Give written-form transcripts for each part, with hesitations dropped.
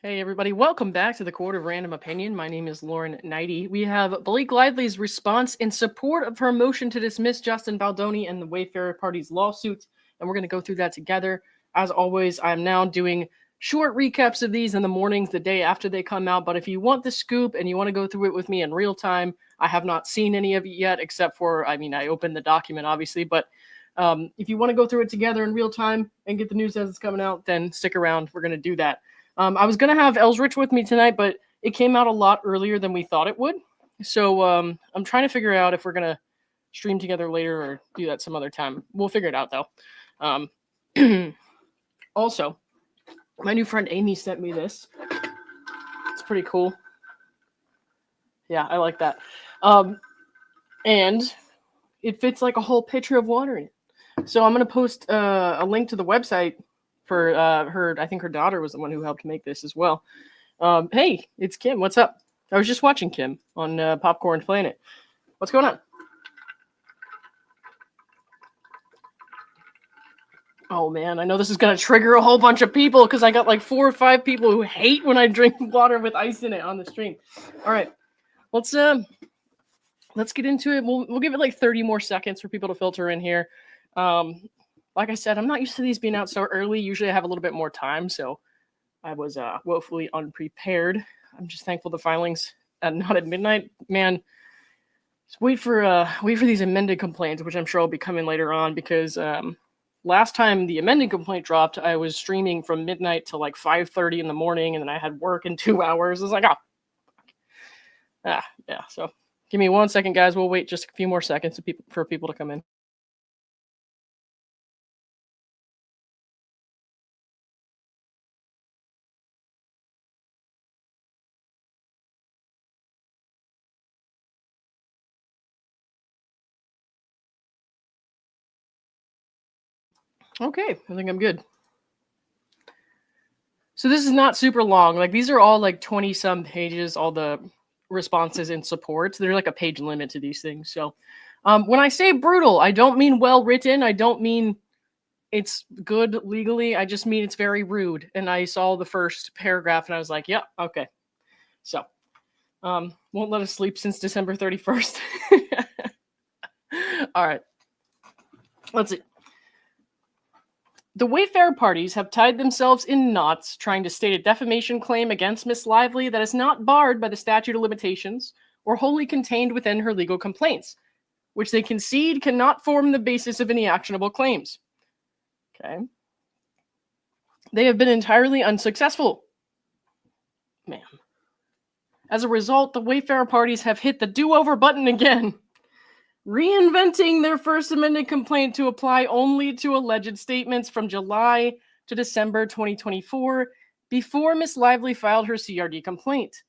Hey everybody, welcome back to the Court of Random Opinion. My name is Lauren Neidigh. We have Blake Lively's response in support of her motion to dismiss Justin Baldoni and the Wayfarer party's lawsuits, and we're going to go through that together. As always, I'm now doing short recaps of these in the mornings, the day after they come out, but if you want the scoop and you want to go through it with me in real time, I have not seen any of it yet, except for, I opened the document, obviously, but if you want to go through it together in real time and get the news as it's coming out, then stick around. We're going to do that. I was going to have Ellsrich with me tonight, but it came out a lot earlier than we thought it would. So I'm trying to figure out if we're going to stream together later or do that some other time. We'll figure it out, though. Also, my new friend Amy sent me this. It's pretty cool. Yeah, I like that. And it fits like a whole pitcher of water in it. So I'm going to post a link to the website for her. I think her daughter was the one who helped make this as well. Hey, it's Kim. What's up? I was just watching Kim on Popcorn Planet. What's going on? Oh man, I know this is gonna trigger a whole bunch of people because I got like 4 or 5 people who hate when I drink water with ice in it on the stream. All right, let's get into it. We'll give it like 30 more seconds for people to filter in here. Like I said, I'm not used to these being out so early. Usually I have a little bit more time, so I was woefully unprepared. I'm just thankful the filings not at midnight. Man, just wait for these amended complaints, which I'm sure will be coming later on, because last time the amended complaint dropped, I was streaming from midnight to like 5:30 in the morning, and then I had work in 2 hours. I was like, yeah. So give me 1 second, guys. We'll wait just a few more seconds for people to come in. Okay, I think I'm good. So this is not super long. Like, these are all like 20-some pages, all the responses in support. There's like a page limit to these things. So when I say brutal, I don't mean well written. I don't mean it's good legally. I just mean it's very rude. And I saw the first paragraph and I was like, yeah, okay. So won't let us sleep since December 31st. All right. Let's see. The Wayfarer parties have tied themselves in knots trying to state a defamation claim against Miss Lively that is not barred by the statute of limitations or wholly contained within her legal complaints, which they concede cannot form the basis of any actionable claims. Okay. They have been entirely unsuccessful. Man. As a result, the Wayfarer parties have hit the do-over button again, reinventing their first amended complaint to apply only to alleged statements from July to December 2024 before Miss Lively filed her CRD complaint.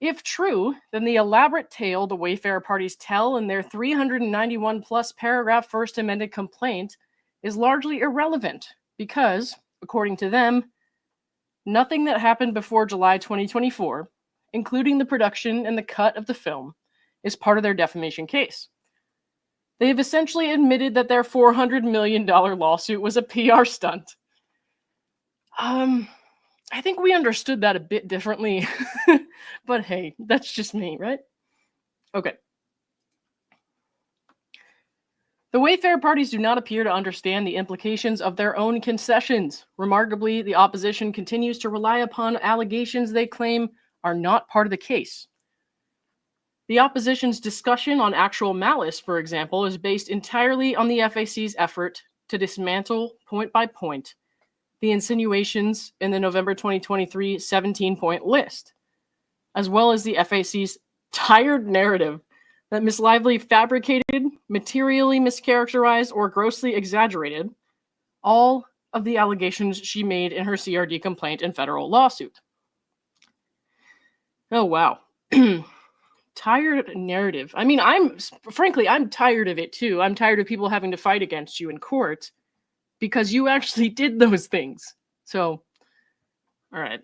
If true, then the elaborate tale the Wayfarer parties tell in their 391-plus paragraph first amended complaint is largely irrelevant because, according to them, nothing that happened before July 2024, including the production and the cut of the film, is part of their defamation case. They have essentially admitted that their $400 million lawsuit was a PR stunt. I think we understood that a bit differently, but hey, that's just me, right? Okay. The Wayfarer parties do not appear to understand the implications of their own concessions. Remarkably, the opposition continues to rely upon allegations they claim are not part of the case. The opposition's discussion on actual malice, for example, is based entirely on the FAC's effort to dismantle, point by point, the insinuations in the November 2023 17-point list, as well as the FAC's tired narrative that Ms. Lively fabricated, materially mischaracterized, or grossly exaggerated all of the allegations she made in her CRD complaint and federal lawsuit. Oh, wow. Tired narrative. I mean, I'm tired of it too. I'm tired of people having to fight against you in court because you actually did those things. So, all right.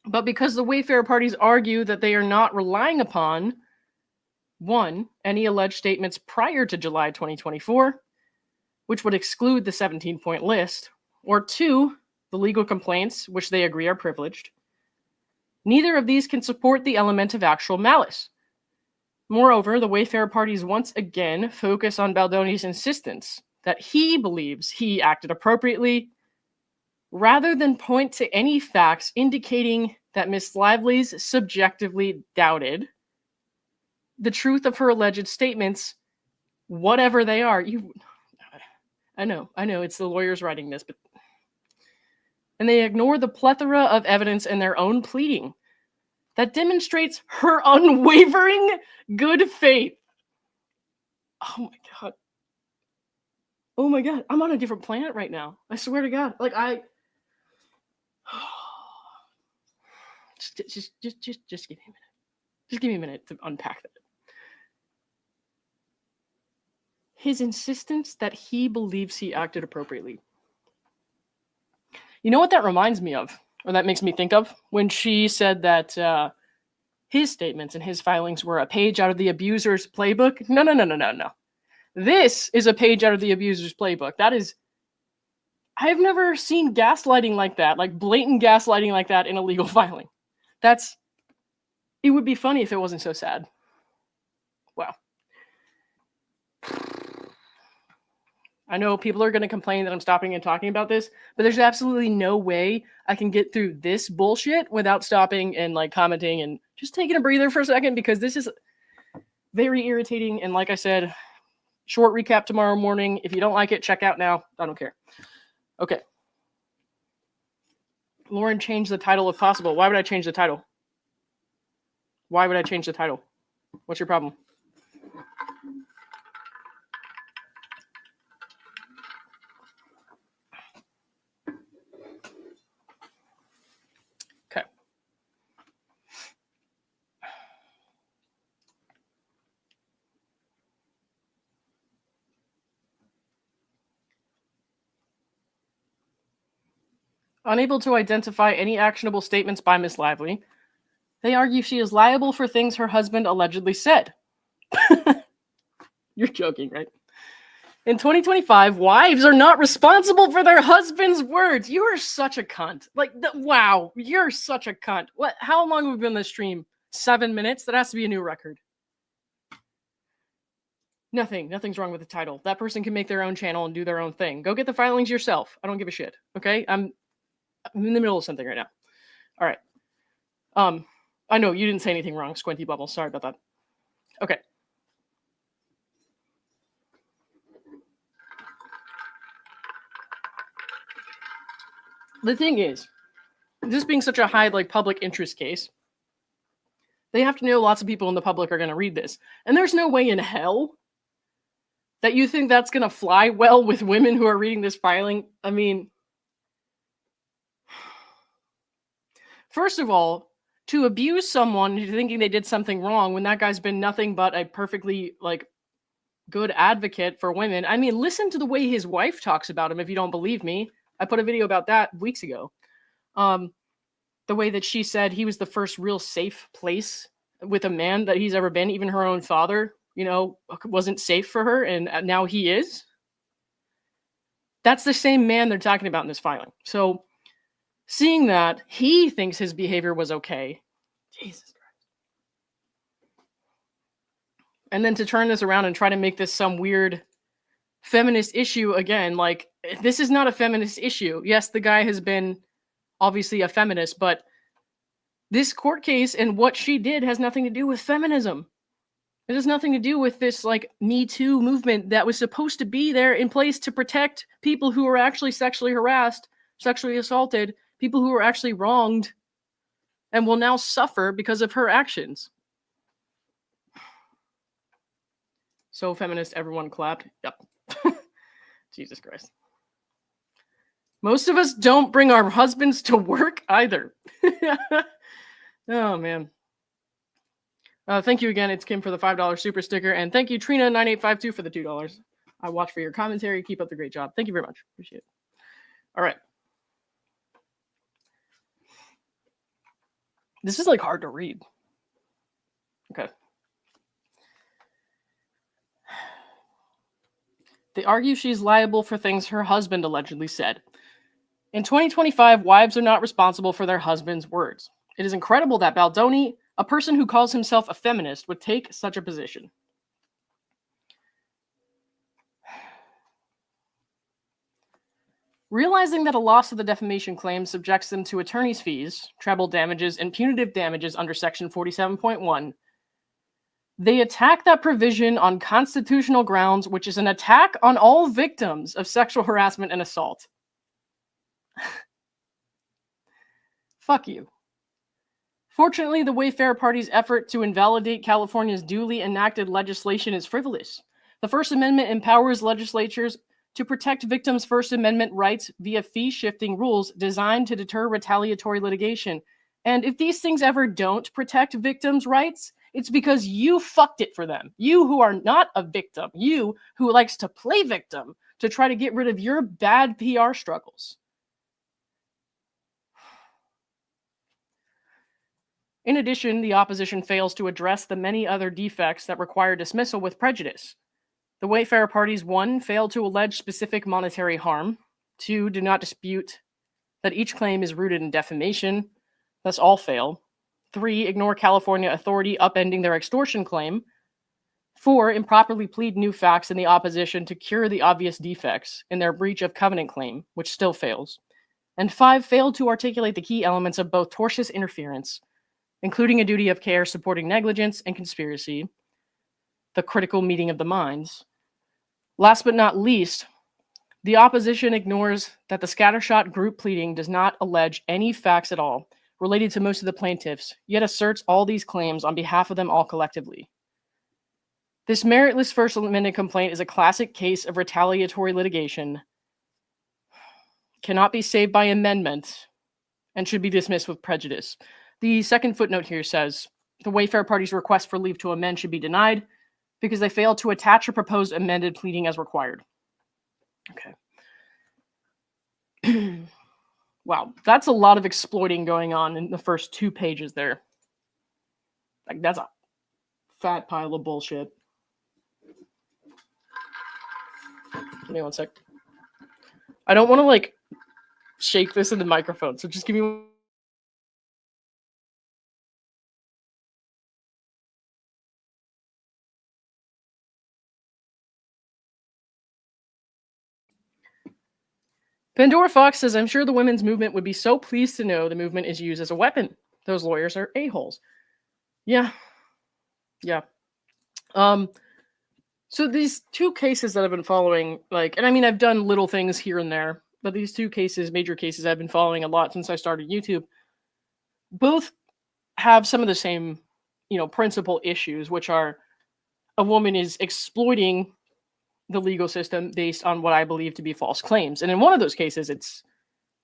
But because the Wayfarer parties argue that they are not relying upon, 1, any alleged statements prior to July 2024, which would exclude the 17-point list, or 2, the legal complaints, which they agree are privileged. Neither of these can support the element of actual malice. Moreover, the Wayfarer parties once again focus on Baldoni's insistence that he believes he acted appropriately, rather than point to any facts indicating that Miss Lively's subjectively doubted the truth of her alleged statements, whatever they are. I know, it's the lawyers writing this, but... And they ignore the plethora of evidence in their own pleading that demonstrates her unwavering good faith. Oh my god, I'm on a different planet right now. I swear to God. Like, just give me a minute. Just give me a minute to unpack that. His insistence that he believes he acted appropriately. You know what that reminds me of, or that makes me think of? When she said that his statements and his filings were a page out of the abuser's playbook. No. This is a page out of the abuser's playbook. That is... I've never seen gaslighting like that, like blatant gaslighting like that in a legal filing. It would be funny if it wasn't so sad. Wow. I know people are going to complain that I'm stopping and talking about this, but there's absolutely no way I can get through this bullshit without stopping and like commenting and just taking a breather for a second, because this is very irritating. And like I said, short recap tomorrow morning. If you don't like it, check out now. I don't care. Okay. Lauren changed the title if possible. Why would I change the title? Why would I change the title? What's your problem? Okay. Unable to identify any actionable statements by Miss Lively, they argue she is liable for things her husband allegedly said. You're joking, right? In 2025, wives are not responsible for their husband's words. You are such a cunt. Like, wow, you're such a cunt. What? How long have we been on this stream? 7 minutes? That has to be a new record. Nothing's wrong with the title. That person can make their own channel and do their own thing. Go get the filings yourself. I don't give a shit. Okay? I'm in the middle of something right now. All right. I know you didn't say anything wrong, Squinty Bubble. Sorry about that. Okay. The thing is, this being such a high, like, public interest case, they have to know lots of people in the public are going to read this. And there's no way in hell that you think that's going to fly well with women who are reading this filing. I mean, first of all, to abuse someone thinking they did something wrong when that guy's been nothing but a perfectly, like, good advocate for women. I mean, listen to the way his wife talks about him if you don't believe me. I put a video about that weeks ago. The way that she said he was the first real safe place with a man that he's ever been. Even her own father, wasn't safe for her, and now he is. That's the same man they're talking about in this filing. So, seeing that he thinks his behavior was okay, Jesus Christ. And then to turn this around and try to make this some weird feminist issue again, like, this is not a feminist issue. Yes, the guy has been obviously a feminist, but this court case and what she did has nothing to do with feminism. It has nothing to do with this, like, Me Too movement that was supposed to be there in place to protect people who were actually sexually harassed, sexually assaulted, people who were actually wronged, and will now suffer because of her actions. So feminist, everyone clapped. Yep. Jesus Christ. Most of us don't bring our husbands to work either. Oh, man. Thank you again. It's Kim for the $5 super sticker. And thank you, Trina9852, for the $2. I watch for your commentary. Keep up the great job. Thank you very much. Appreciate it. All right. This is, like, hard to read. Okay. They argue she's liable for things her husband allegedly said. In 2025, wives are not responsible for their husband's words. It is incredible that Baldoni, a person who calls himself a feminist, would take such a position. Realizing that a loss of the defamation claim subjects them to attorney's fees, treble damages, and punitive damages under Section 47.1, they attack that provision on constitutional grounds, which is an attack on all victims of sexual harassment and assault. Fuck you. Fortunately, the Wayfarer Party's effort to invalidate California's duly enacted legislation is frivolous. The First Amendment empowers legislatures to protect victims' First Amendment rights via fee-shifting rules designed to deter retaliatory litigation. And if these things ever don't protect victims' rights, it's because you fucked it for them. You who are not a victim. You who likes to play victim to try to get rid of your bad PR struggles. In addition, the opposition fails to address the many other defects that require dismissal with prejudice. The Wayfarer parties, 1, fail to allege specific monetary harm. 2, do not dispute that each claim is rooted in defamation. Thus, all fail. 3, ignore California authority upending their extortion claim. 4, improperly plead new facts in the opposition to cure the obvious defects in their breach of covenant claim, which still fails. And 5, fail to articulate the key elements of both tortious interference, including a duty of care supporting negligence and conspiracy, the critical meeting of the minds. Last but not least, the opposition ignores that the scattershot group pleading does not allege any facts at all related to most of the plaintiffs, yet asserts all these claims on behalf of them all collectively. This meritless First Amendment complaint is a classic case of retaliatory litigation, cannot be saved by amendment, and should be dismissed with prejudice. The second footnote here says, the Wayfarer party's request for leave to amend should be denied because they failed to attach a proposed amended pleading as required. Okay. Wow, that's a lot of exploiting going on in the first 2 pages there. Like, that's a fat pile of bullshit. Give me 1 sec. I don't want to, like, shake this in the microphone, so just give me... Pandora Fox says, I'm sure the women's movement would be so pleased to know the movement is used as a weapon. Those lawyers are a-holes. Yeah. Yeah. So these 2 cases that I've been following, like, and I mean, I've done little things here and there, but these 2 cases, major cases I've been following a lot since I started YouTube, both have some of the same, principal issues, which are a woman is exploiting the legal system based on what I believe to be false claims. And in one of those cases, it's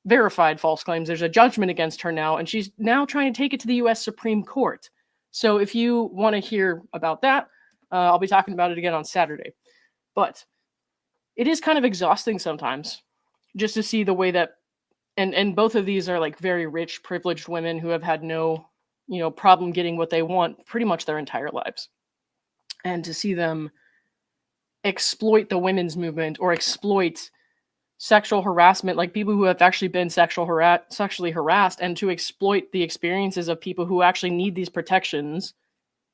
verified false claims. There's a judgment against her now, and she's now trying to take it to the U.S. Supreme Court. So if you want to hear about that, I'll be talking about it again on Saturday. But it is kind of exhausting sometimes just to see the way that, and both of these are like very rich, privileged women who have had no, problem getting what they want pretty much their entire lives. And to see them exploit the women's movement or exploit sexual harassment, like people who have actually been sexually harassed, and to exploit the experiences of people who actually need these protections,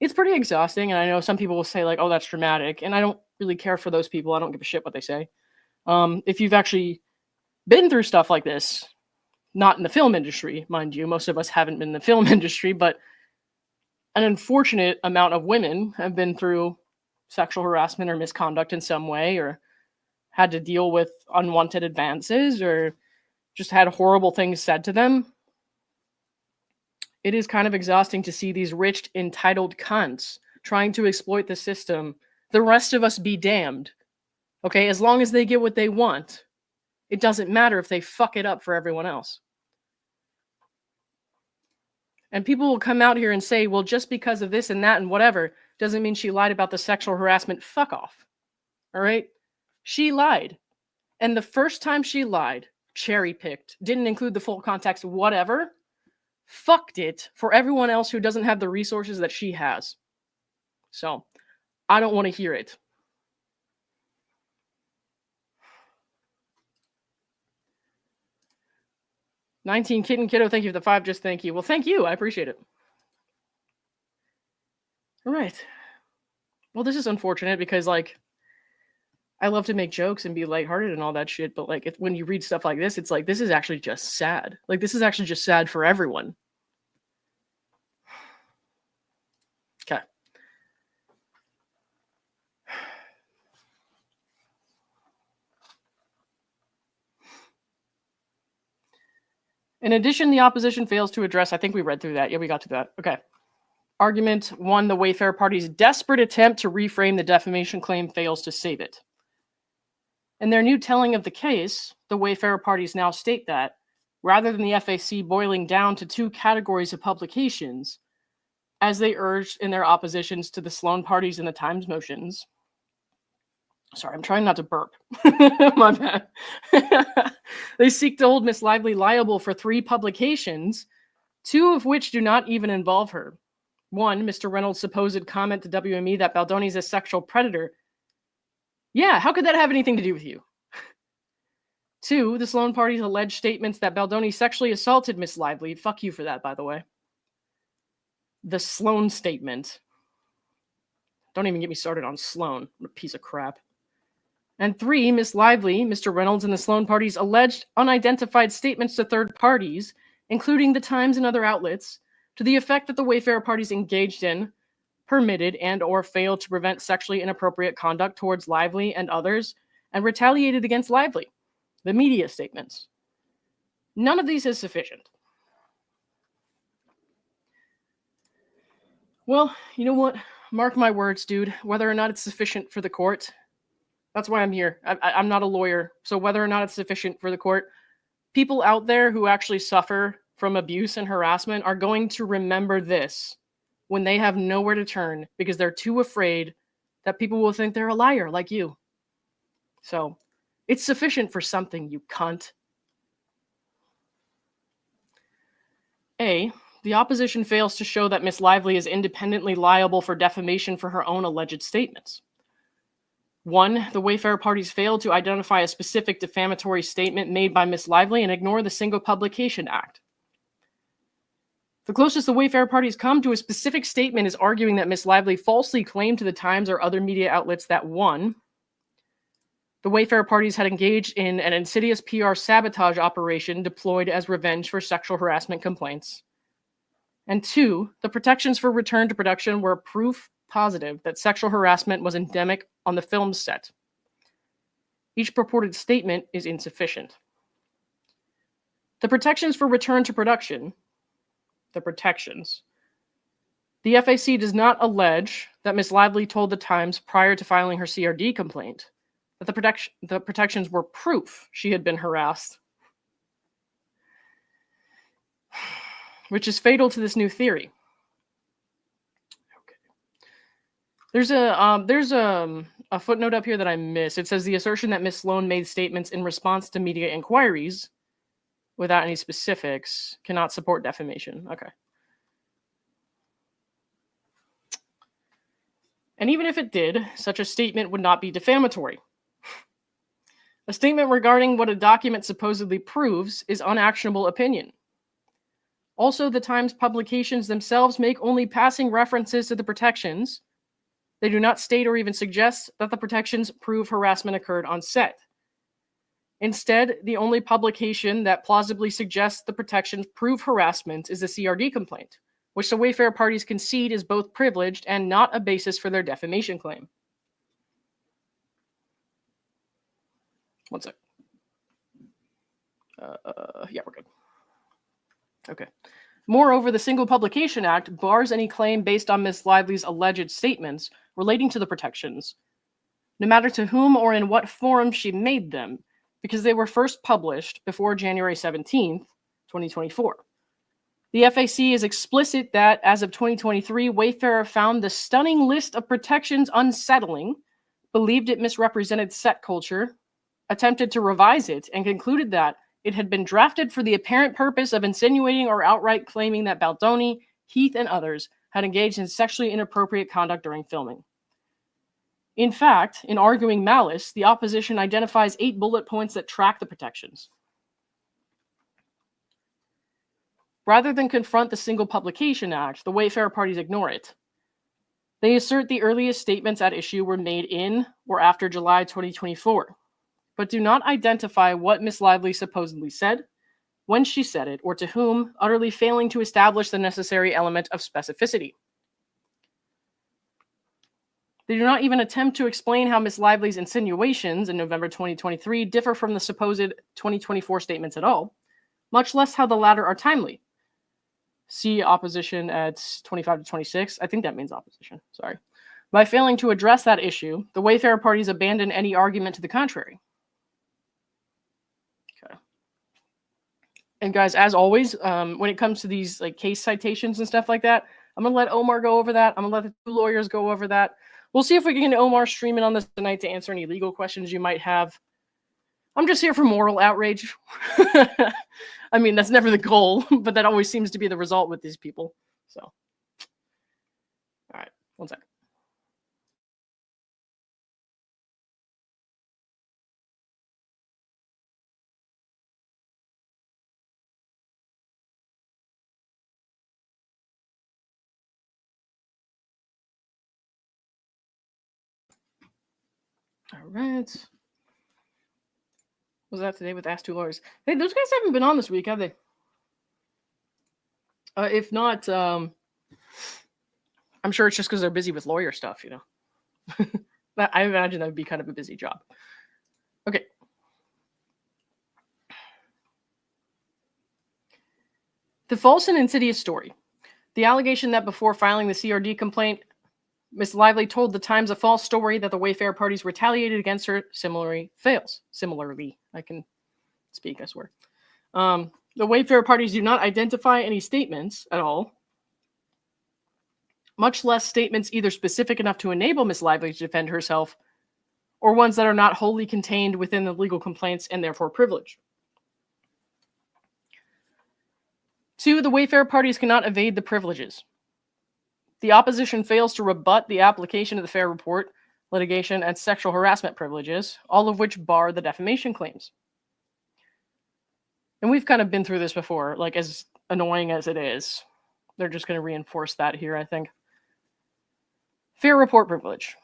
it's pretty exhausting. And I know some people will say like, oh, that's dramatic. And I don't really care for those people. I don't give a shit what they say. If you've actually been through stuff like this, not in the film industry, mind you, most of us haven't been in the film industry, but an unfortunate amount of women have been through sexual harassment or misconduct in some way, or had to deal with unwanted advances, or just had horrible things said to them. It is kind of exhausting to see these rich, entitled cunts trying to exploit the system. The rest of us be damned. Okay, as long as they get what they want, it doesn't matter if they fuck it up for everyone else. And people will come out here and say, well, just because of this and that and whatever, doesn't mean she lied about the sexual harassment. Fuck off. All right? She lied. And the first time she lied, cherry-picked, didn't include the full context, whatever, fucked it for everyone else who doesn't have the resources that she has. So, I don't want to hear it. 19 Kiddo, thank you for the 5. Just thank you. Well, thank you. I appreciate it. All right. Well, this is unfortunate because, like, I love to make jokes and be lighthearted and all that shit, but, like, when you read stuff like this, it's like, this is actually just sad. Like, this is actually just sad for everyone. Okay. In addition, the opposition fails to address, I think we read through that. Yeah, we got to that. Okay. Argument 1, the Wayfarer party's desperate attempt to reframe the defamation claim fails to save it. In their new telling of the case, the Wayfarer parties now state that, rather than the FAC boiling down to 2 categories of publications, as they urged in their oppositions to the Sloan parties and the Times motions. Sorry, I'm trying not to burp. My bad. They seek to hold Miss Lively liable for 3 publications, 2 of which do not even involve her. 1, Mr. Reynolds' supposed comment to WME that Baldoni's a sexual predator. Yeah, how could that have anything to do with you? 2, the Sloan party's alleged statements that Baldoni sexually assaulted Miss Lively. Fuck you for that, by the way. The Sloan statement. Don't even get me started on Sloan. What a piece of crap. And 3, Miss Lively, Mr. Reynolds, and the Sloan party's alleged unidentified statements to third parties, including the Times and other outlets, to the effect that the Wayfarer parties engaged in, permitted, and or failed to prevent sexually inappropriate conduct towards Lively and others, and retaliated against Lively. The media statements. None of these is sufficient. Well, you know what? Mark my words, dude. Whether or not it's sufficient for the court, that's why I'm here. I'm not a lawyer, so whether or not it's sufficient for the court, people out there who actually suffer from abuse and harassment are going to remember this when they have nowhere to turn because they're too afraid that people will think they're a liar like you. So, it's sufficient for something, you cunt. A, the opposition fails to show that Miss Lively is independently liable for defamation for her own alleged statements. 1, the Wayfarer parties failed to identify a specific defamatory statement made by Miss Lively and ignore the Single Publication Act. The closest the Wayfarer parties come to a specific statement is arguing that Miss Lively falsely claimed to the Times or other media outlets that 1, the Wayfarer parties had engaged in an insidious PR sabotage operation deployed as revenge for sexual harassment complaints. And 2, the protections for return to production were proof positive that sexual harassment was endemic on the film set. Each purported statement is insufficient. The protections for return to production, the protections. The FAC does not allege that Miss Lively told the Times prior to filing her CRD complaint that the protections were proof she had been harassed, which is fatal to this new theory. Okay. There's a footnote up here that I missed. It says the assertion that Miss Sloan made statements in response to media inquiries without any specifics cannot support defamation. Okay. And even if it did, such a statement would not be defamatory. A statement regarding what a document supposedly proves is unactionable opinion. Also, the Times publications themselves make only passing references to the protections. They do not state or even suggest that the protections prove harassment occurred on set. Instead, the only publication that plausibly suggests the protections prove harassment is the CRD complaint, which the Wayfarer parties concede is both privileged and not a basis for their defamation claim. One sec. Yeah, we're good. Okay. Moreover, the Single Publication Act bars any claim based on Miss Lively's alleged statements relating to the protections, no matter to whom or in what form she made them, because they were first published before January 17th, 2024. The FAC is explicit that, as of 2023, Wayfarer found the stunning list of protections unsettling, believed it misrepresented set culture, attempted to revise it, and concluded that it had been drafted for the apparent purpose of insinuating or outright claiming that Baldoni, Heath, and others had engaged in sexually inappropriate conduct during filming. In fact, in arguing malice, the opposition identifies 8 bullet points that track the protections. Rather than confront the Single Publication Act, the Wayfarer parties ignore it. They assert the earliest statements at issue were made in or after July 2024, but do not identify what Ms. Lively supposedly said, when she said it, or to whom, utterly failing to establish the necessary element of specificity. They do not even attempt to explain how Ms. Lively's insinuations in November 2023 differ from the supposed 2024 statements at all, much less how the latter are timely. See opposition at 25 to 26. I think that means opposition. Sorry. By failing to address that issue, the Wayfarer parties abandon any argument to the contrary. Okay. And guys, as always, when it comes to these like case citations and stuff like that, I'm gonna let Omar go over that. I'm gonna let the two lawyers go over that. We'll see if we can get Omar streaming on this tonight to answer any legal questions you might have. I'm just here for moral outrage. I mean, that's never the goal, but that always seems to be the result with these people. So, all right, one second. All right. Was that today with Ask Two Lawyers? Hey, those guys haven't been on this week, have they? If not, I'm sure it's just because they're busy with lawyer stuff, you know. I imagine that would be kind of a busy job. Okay. The false and insidious story. The allegation that before filing the CRD complaint, Ms. Lively told the Times a false story that the Wayfarer parties retaliated against her similarly fails. Similarly, I can speak, I swear. The Wayfarer parties do not identify any statements at all, much less statements either specific enough to enable Ms. Lively to defend herself or ones that are not wholly contained within the legal complaints and therefore privileged. 2, the Wayfarer parties cannot evade the privileges. The opposition fails to rebut the application of the Fair Report, litigation, and sexual harassment privileges, all of which bar the defamation claims. And we've kind of been through this before, like as annoying as it is. They're just going to reinforce that here, I think. Fair Report privilege.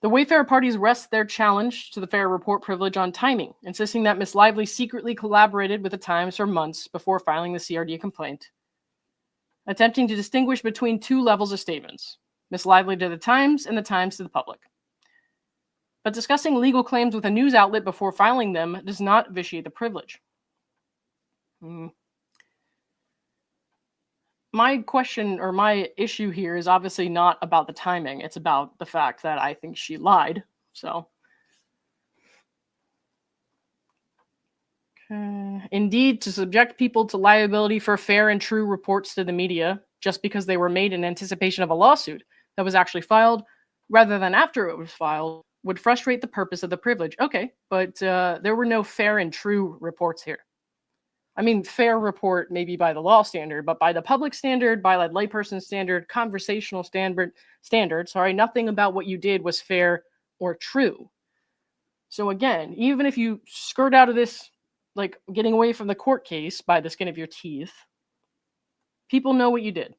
The Wayfarer parties rest their challenge to the Fair Report privilege on timing, insisting that Ms. Lively secretly collaborated with the Times for months before filing the CRD complaint, attempting to distinguish between 2 levels of statements, Ms. Lively to the Times and the Times to the public. But discussing legal claims with a news outlet before filing them does not vitiate the privilege. My question or my issue here is obviously not about the timing. It's about the fact that I think she lied. So, indeed, to subject people to liability for fair and true reports to the media just because they were made in anticipation of a lawsuit that was actually filed rather than after it was filed would frustrate the purpose of the privilege. Okay, but there were no fair and true reports here. I mean, fair report maybe by the law standard, but by the public standard, by like layperson standard, conversational standard, nothing about what you did was fair or true. So again, even if you skirt out of this, like getting away from the court case by the skin of your teeth, people know what you did.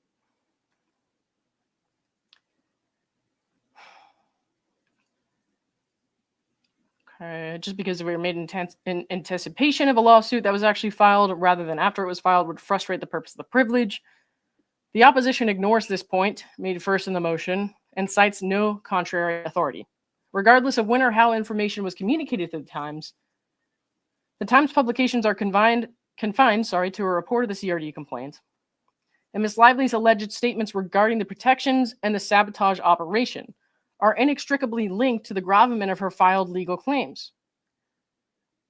Just because we were made in anticipation of a lawsuit that was actually filed rather than after it was filed would frustrate the purpose of the privilege. The opposition ignores this point, made first in the motion, and cites no contrary authority. Regardless of when or how information was communicated to the Times publications are confined to a report of the CRD complaint, and Ms. Lively's alleged statements regarding the protections and the sabotage operation are inextricably linked to the gravamen of her filed legal claims.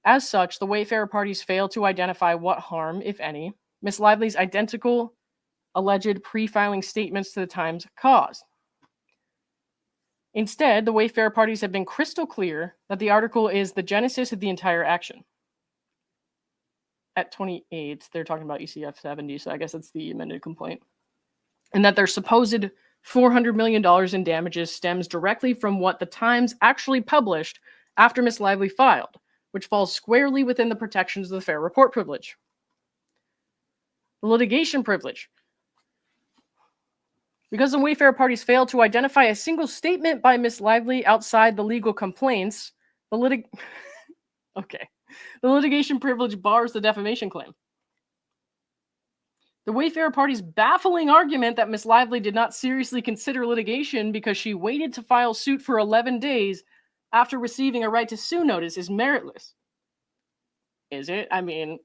As such, the Wayfarer parties fail to identify what harm, if any, Ms. Lively's identical alleged pre-filing statements to the Times caused. Instead, the Wayfarer parties have been crystal clear that the article is the genesis of the entire action. At 28, they're talking about ECF 70, so I guess it's the amended complaint. And that their supposed $400 million in damages stems directly from what the Times actually published after Ms. Lively filed, which falls squarely within the protections of the Fair Report privilege. The litigation privilege. Because the Wayfarer parties failed to identify a single statement by Miss Lively outside the legal complaints, the litigation privilege bars the defamation claim. The Wayfarer party's baffling argument that Miss Lively did not seriously consider litigation because she waited to file suit for 11 days after receiving a right to sue notice is meritless. Is it? I mean,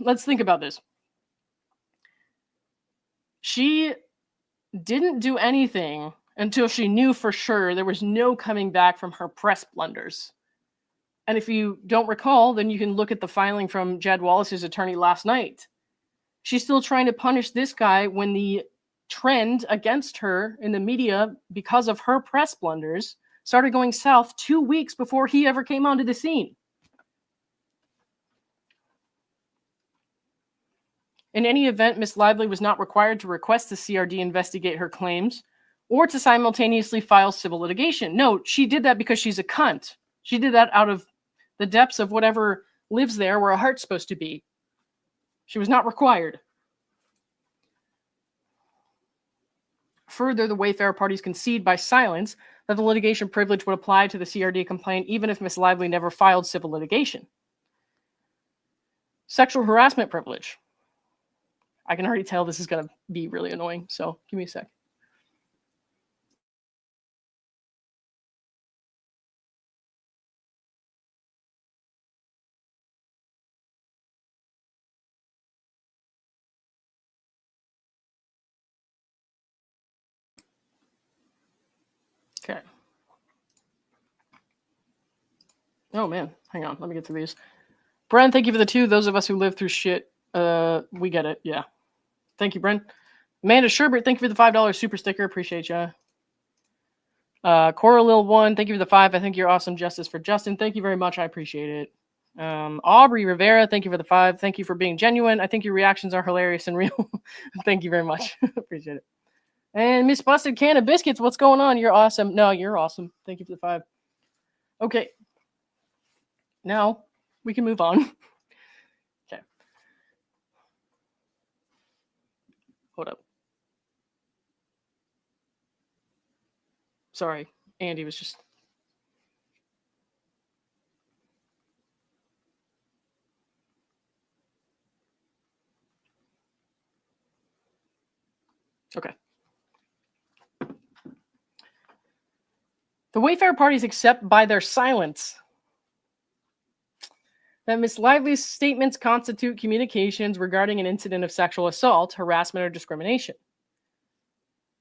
let's think about this. She didn't do anything until she knew for sure there was no coming back from her press blunders. And if you don't recall, then you can look at the filing from Jed Wallace's attorney last night. She's still trying to punish this guy when the trend against her in the media because of her press blunders started going south 2 weeks before he ever came onto the scene. In any event, Miss Lively was not required to request the CRD investigate her claims or to simultaneously file civil litigation. No, she did that because she's a cunt. She did that out of the depths of whatever lives there where a heart's supposed to be. She was not required. Further, the Wayfarer parties concede by silence that the litigation privilege would apply to the CRD complaint even if Miss Lively never filed civil litigation. Sexual harassment privilege. I can already tell this is going to be really annoying, so give me a sec. Okay. Oh, man. Hang on. Let me get through these. Bren, thank you for the 2. Those of us who live through shit, we get it. Yeah. Thank you, Bren. Amanda Sherbert, thank you for the $5 super sticker. Appreciate you. Cora Lil 1, thank you for the 5. I think you're awesome. Justice for Justin. Thank you very much. I appreciate it. Aubrey Rivera, thank you for the 5. Thank you for being genuine. I think your reactions are hilarious and real. Thank you very much. Appreciate it. And Miss Busted Can of Biscuits, what's going on? You're awesome. No, you're awesome. Thank you for the 5. Okay. Now we can move on. Okay. Hold up. Sorry, Andy was just... Okay. The Wayfarer parties accept by their silence that Miss Lively's statements constitute communications regarding an incident of sexual assault, harassment, or discrimination.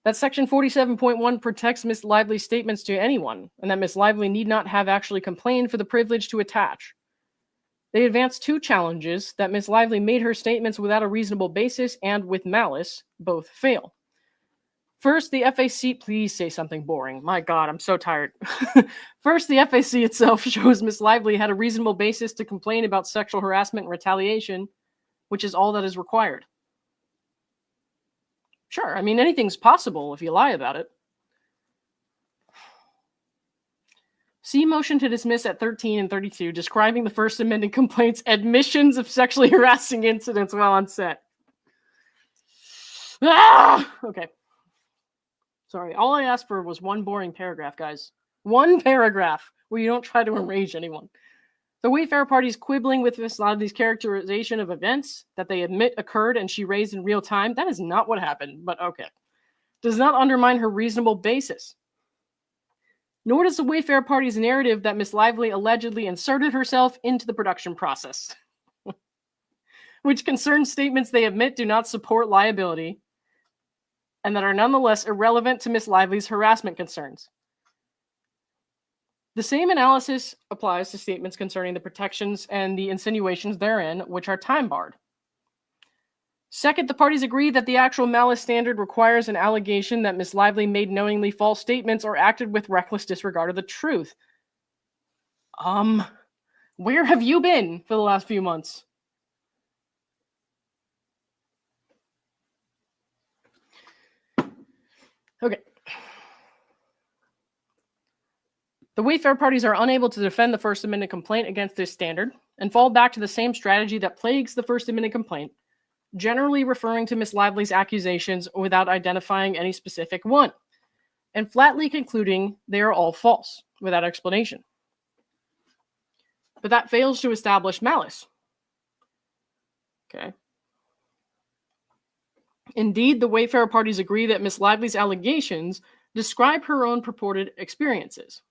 That Section 47.1 protects Miss Lively's statements to anyone, and that Miss Lively need not have actually complained for the privilege to attach. They advance 2 challenges that Miss Lively made her statements without a reasonable basis and with malice. Both fail. First, the FAC, please say something boring. My God, I'm so tired. First, the FAC itself shows Miss Lively had a reasonable basis to complain about sexual harassment and retaliation, which is all that is required. Sure, I mean, anything's possible if you lie about it. See motion to dismiss at 13 and 32, describing the First Amendment complaint's admissions of sexually harassing incidents while on set. Ah! Okay. Sorry, all I asked for was one boring paragraph, guys. One paragraph where you don't try to enrage anyone. The Wayfarer party's quibbling with Miss Lively's characterization of events that they admit occurred and she raised in real time. That is not what happened, but okay. Does not undermine her reasonable basis. Nor does the Wayfarer party's narrative that Miss Lively allegedly inserted herself into the production process, which concerns statements they admit do not support liability and that are nonetheless irrelevant to Miss Lively's harassment concerns. The same analysis applies to statements concerning the protections and the insinuations therein, which are time-barred. Second, the parties agree that the actual malice standard requires an allegation that Miss Lively made knowingly false statements or acted with reckless disregard of the truth. Where have you been for the last few months? Okay. The Wayfarer parties are unable to defend the First Amendment complaint against this standard and fall back to the same strategy that plagues the First Amendment complaint, generally referring to Miss Lively's accusations without identifying any specific one, and flatly concluding they are all false without explanation. But that fails to establish malice. Okay. Indeed, the Wayfarer parties agree that Miss Lively's allegations describe her own purported experiences,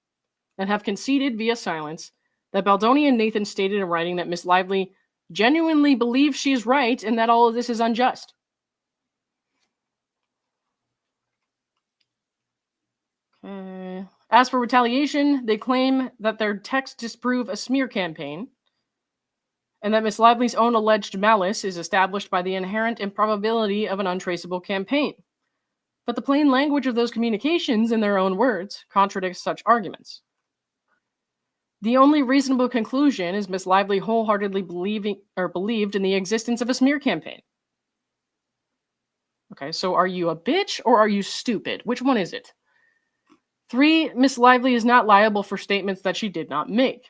and have conceded via silence that Baldoni and Nathan stated in writing that Miss Lively genuinely believes she is right and that all of this is unjust. Okay. As for retaliation, they claim that their texts disprove a smear campaign, and that Miss Lively's own alleged malice is established by the inherent improbability of an untraceable campaign. But the plain language of those communications, in their own words, contradicts such arguments. The only reasonable conclusion is Miss Lively wholeheartedly believed in the existence of a smear campaign. Okay, so are you a bitch or are you stupid? Which one is it? 3, Miss Lively is not liable for statements that she did not make.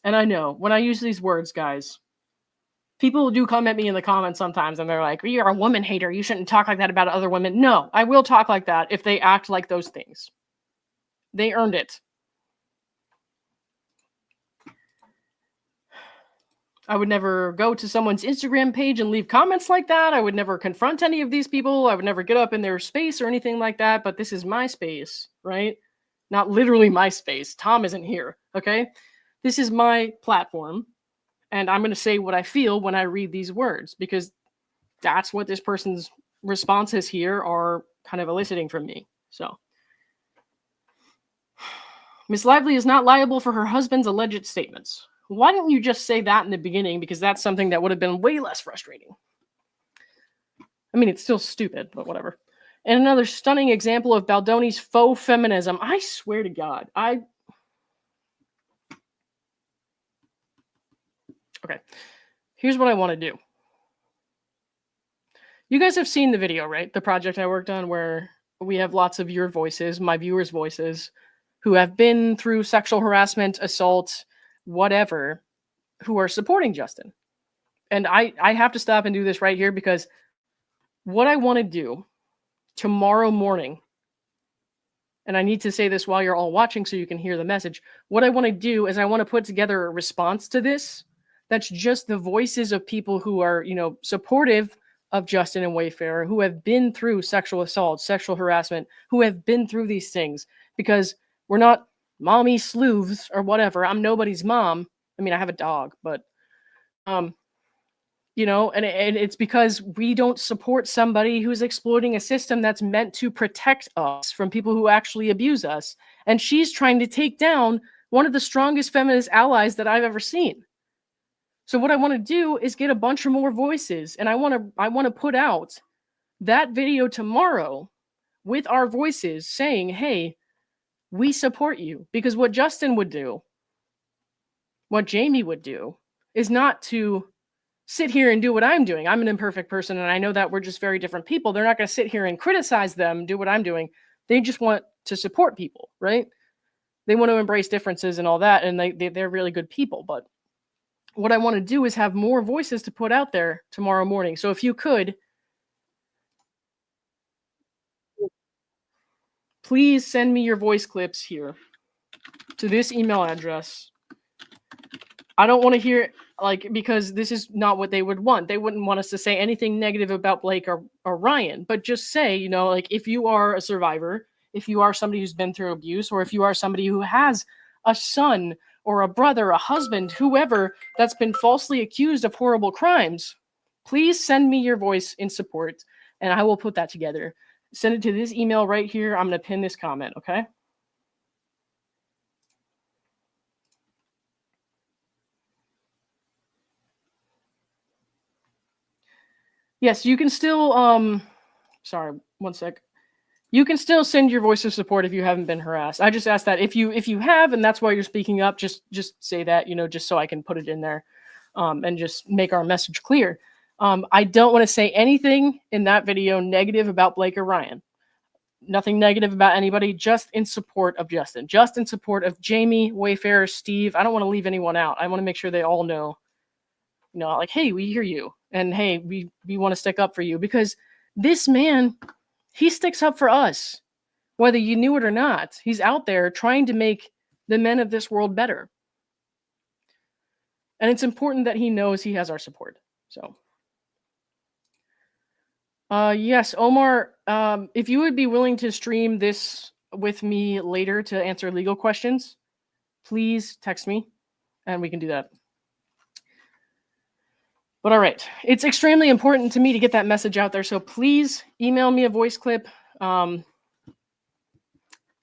And I know, when I use these words, guys, people do come at me in the comments sometimes and they're like, you're a woman hater. You shouldn't talk like that about other women. No, I will talk like that if they act like those things. They earned it. I would never go to someone's Instagram page and leave comments like that. I would never confront any of these people. I would never get up in their space or anything like that. But this is my space, right? Not literally my space. Tom isn't here, okay? This is my platform. And I'm going to say what I feel when I read these words, because that's what this person's responses here are kind of eliciting from me. So, Miss Lively is not liable for her husband's alleged statements. Why didn't you just say that in the beginning? Because that's something that would have been way less frustrating. I mean, it's still stupid, but whatever. And another stunning example of Baldoni's faux feminism. I swear to God. Okay. Here's what I want to do. You guys have seen the video, right? The project I worked on where we have lots of your voices, my viewers' voices, who have been through sexual harassment, assault, whatever, who are supporting Justin. And I have to stop and do this right here, because what I want to do tomorrow morning, and I need to say this while you're all watching so you can hear the message, what I want to do is I want to put together a response to this that's just the voices of people who are, supportive of Justin and Wayfarer, who have been through sexual assault, sexual harassment, who have been through these things, because we're not mommy sleuths or whatever. I'm nobody's mom. I mean, I have a dog, but, and it's because we don't support somebody who's exploiting a system that's meant to protect us from people who actually abuse us. And she's trying to take down one of the strongest feminist allies that I've ever seen. So what I want to do is get a bunch of more voices, and I want to put out that video tomorrow with our voices saying, hey, we support you. Because what Justin would do, what Jamie would do, is not to sit here and do what I'm doing. I'm an imperfect person, and I know that we're just very different people. They're not going to sit here and criticize them, do what I'm doing. They just want to support people, right? They want to embrace differences and all that, and they're really good people. But what I want to do is have more voices to put out there tomorrow morning. So if you could, please send me your voice clips here to this email address. I don't want to hear, because this is not what they would want. They wouldn't want us to say anything negative about Blake or Ryan, but just say, if you are a survivor, if you are somebody who's been through abuse, or if you are somebody who has a son or a brother, a husband, whoever that's been falsely accused of horrible crimes, please send me your voice in support, and I will put that together. Send it to this email right here. I'm going to pin this comment, okay? Yes, you can still, sorry, one sec. You can still send your voice of support if you haven't been harassed. I just asked that if you have, and that's why you're speaking up, just say that, just so I can put it in there, and just make our message clear. I don't want to say anything in that video negative about Blake or Ryan. Nothing negative about anybody, just in support of Justin, just in support of Jamie, Wayfarer, Steve. I don't want to leave anyone out. I want to make sure they all know like, hey, we hear you, and hey, we want to stick up for you, because this man, he sticks up for us, whether you knew it or not. He's out there trying to make the men of this world better. And it's important that he knows he has our support. So, yes, Omar, if you would be willing to stream this with me later to answer legal questions, please text me and we can do that. But all right, it's extremely important to me to get that message out there. So please email me a voice clip.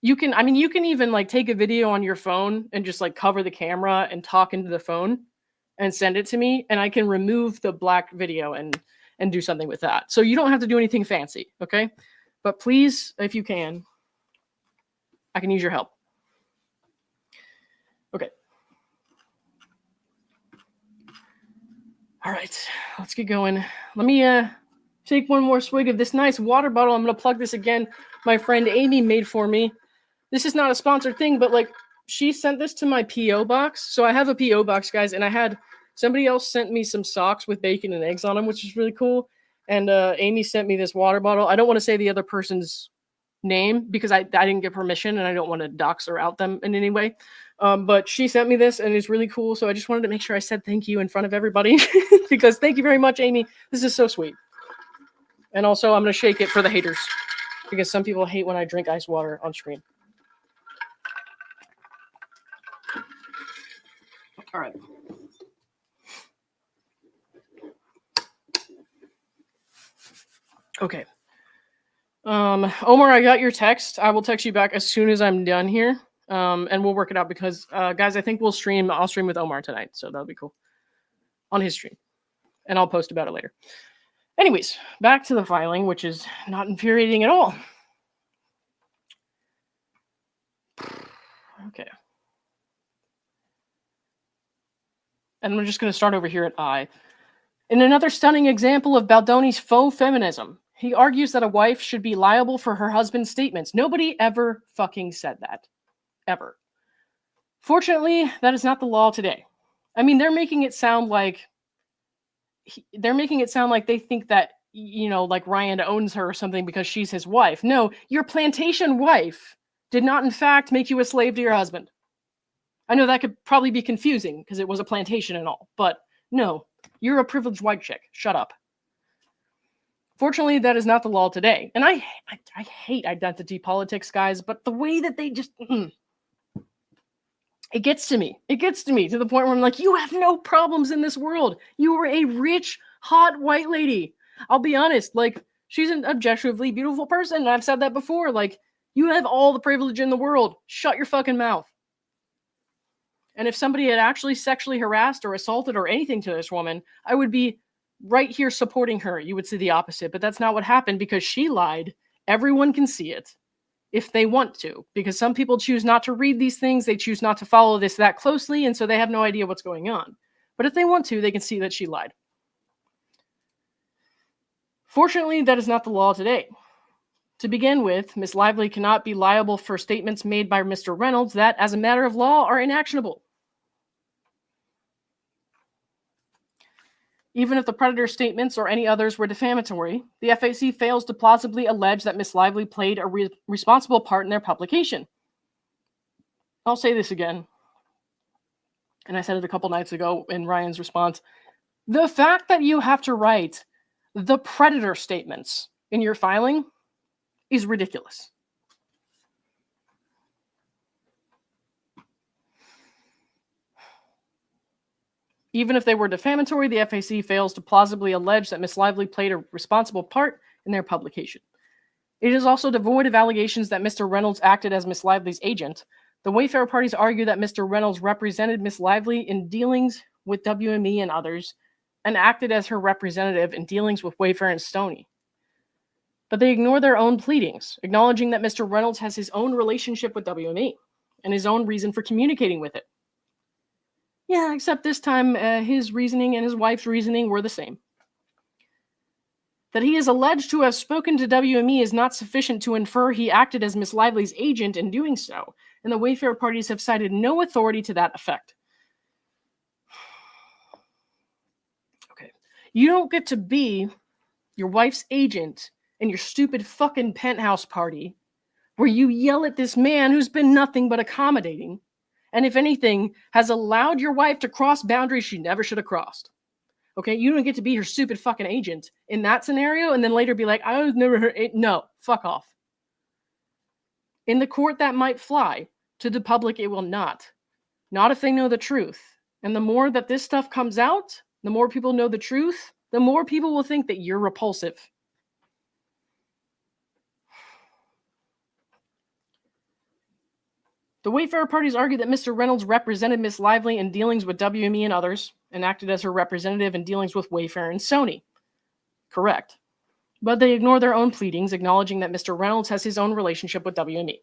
You can even like take a video on your phone and just like cover the camera and talk into the phone and send it to me, and I can remove the black video and do something with that. So you don't have to do anything fancy, okay? But please, if you can, I can use your help. Okay. All right, let's get going. Let me take one more swig of this nice water bottle. I'm going to plug this again. My friend Amy made for me. This is not a sponsored thing, but like she sent this to my P.O. box. So I have a P.O. box, guys, and I had somebody else sent me some socks with bacon and eggs on them, which is really cool. And Amy sent me this water bottle. I don't want to say the other person's name because I didn't get permission and I don't want to dox or out them in any way. But she sent me this and it's really cool. So I just wanted to make sure I said thank you in front of everybody because thank you very much, Amy. This is so sweet. And also I'm going to shake it for the haters because some people hate when I drink ice water on screen. All right. Okay. Omar, I got your text. I will text you back as soon as I'm done here. And we'll work it out because, guys, I think I'll stream with Omar tonight. So that'll be cool on his stream. And I'll post about it later. Anyways, back to the filing, which is not infuriating at all. Okay. And I'm just going to start over here at I. In another stunning example of Baldoni's faux feminism, he argues that a wife should be liable for her husband's statements. Nobody ever fucking said that. Ever. Fortunately, that is not the law today. I mean, they're making it sound like they think that, you know, like Ryan owns her or something because she's his wife. No, your plantation wife did not, in fact, make you a slave to your husband. I know that could probably be confusing because it was a plantation and all, but no, you're a privileged white chick. Shut up. Fortunately, that is not the law today. And I hate identity politics, guys, but the way that they just... it gets to me. It gets to me to the point where I'm like, you have no problems in this world. You are a rich, hot white lady. I'll be honest, like, she's an objectively beautiful person, and I've said that before. Like, you have all the privilege in the world. Shut your fucking mouth. And if somebody had actually sexually harassed or assaulted or anything to this woman, I would be right here supporting her. You would see the opposite, but that's not what happened because she lied. Everyone can see it if they want to, because some people choose not to read these things. They choose not to follow this that closely, and so they have no idea what's going on. But if they want to, they can see that she lied. Fortunately, that is not the law today. To begin with, Ms. Lively cannot be liable for statements made by Mr. Reynolds that, as a matter of law, are inactionable. Even if the predator statements or any others were defamatory, the FAC fails to plausibly allege that Ms. Lively played a responsible part in their publication. I'll say this again, and I said it a couple nights ago in Ryan's response. The fact that you have to write the predator statements in your filing is ridiculous. Even if they were defamatory, the FAC fails to plausibly allege that Ms. Lively played a responsible part in their publication. It is also devoid of allegations that Mr. Reynolds acted as Ms. Lively's agent. The Wayfarer parties argue that Mr. Reynolds represented Ms. Lively in dealings with WME and others, and acted as her representative in dealings with Wayfarer and Stoney. But they ignore their own pleadings, acknowledging that Mr. Reynolds has his own relationship with WME and his own reason for communicating with it. Yeah, except this time his reasoning and his wife's reasoning were the same. That he is alleged to have spoken to WME is not sufficient to infer he acted as Ms. Lively's agent in doing so, and the Wayfarer parties have cited no authority to that effect. You don't get to be your wife's agent in your stupid fucking penthouse party where you yell at this man who's been nothing but accommodating, and if anything, has allowed your wife to cross boundaries she never should have crossed. Okay, you don't get to be her stupid fucking agent in that scenario and then later be like, I was never her agent. No, fuck off. In the court, that might fly. To the public, it will not. Not if they know the truth. And the more that this stuff comes out, the more people know the truth, the more people will think that you're repulsive. The Wayfarer parties argue that Mr. Reynolds represented Miss Lively in dealings with WME and others, and acted as her representative in dealings with Wayfarer and Sony. Correct. But they ignore their own pleadings, acknowledging that Mr. Reynolds has his own relationship with WME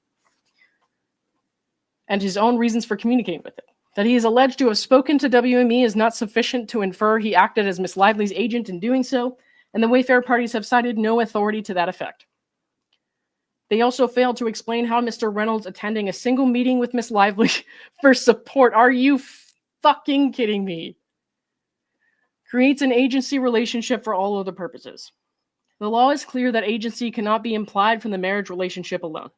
and his own reasons for communicating with it. That he is alleged to have spoken to WME is not sufficient to infer he acted as Miss Lively's agent in doing so, and the Wayfarer parties have cited no authority to that effect. They also failed to explain how Mr. Reynolds attending a single meeting with Miss Lively for support, are you fucking kidding me, creates an agency relationship for all other purposes. The law is clear that agency cannot be implied from the marriage relationship alone.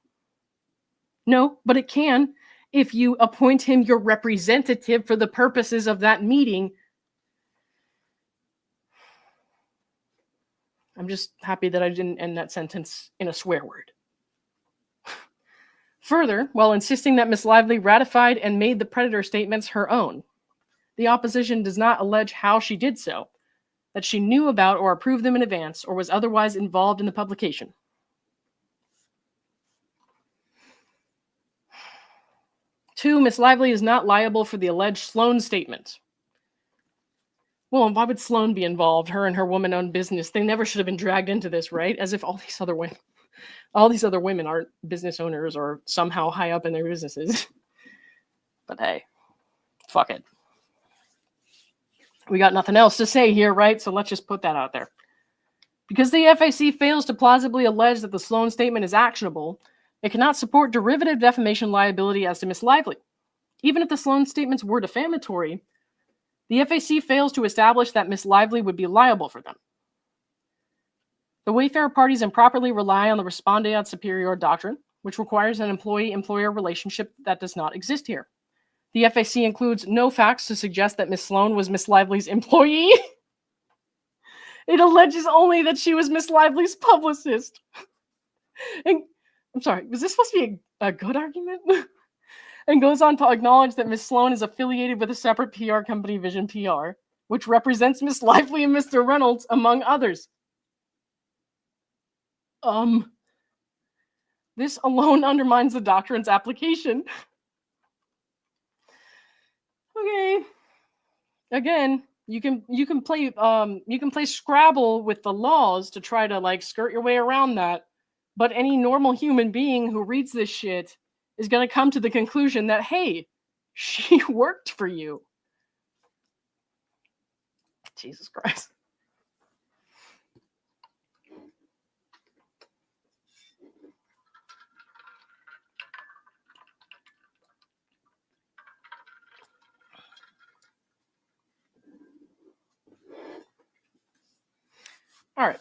No, but it can if you appoint him your representative for the purposes of that meeting. I'm just happy that I didn't end that sentence in a swear word. Further, while insisting that Miss Lively ratified and made the predator statements her own, the opposition does not allege how she did so, that she knew about or approved them in advance, or was otherwise involved in the publication. Two, Miss Lively is not liable for the alleged Sloan statement. Well, why would Sloan be involved? Her and her woman-owned business. They never should have been dragged into this, right? As if all these other women aren't business owners or somehow high up in their businesses. But hey, fuck it. We got nothing else to say here, right? So let's just put that out there. Because the FAC fails to plausibly allege that the Sloan statement is actionable, it cannot support derivative defamation liability as to Miss Lively. Even if the Sloan statements were defamatory, the FAC fails to establish that Miss Lively would be liable for them. The Wayfarer parties improperly rely on the respondeat superior doctrine, which requires an employee-employer relationship that does not exist here. The FAC includes no facts to suggest that Miss Sloan was Miss Lively's employee. It alleges only that she was Miss Lively's publicist. And I'm sorry, was this supposed to be a good argument? And goes on to acknowledge that Miss Sloan is affiliated with a separate PR company, Vision PR, which represents Miss Lively and Mr. Reynolds, among others. This alone undermines the doctrine's application. Okay. Again, you can play Scrabble with the laws to try to like skirt your way around that. But any normal human being who reads this shit is going to come to the conclusion that, hey, she worked for you. Jesus Christ. All right.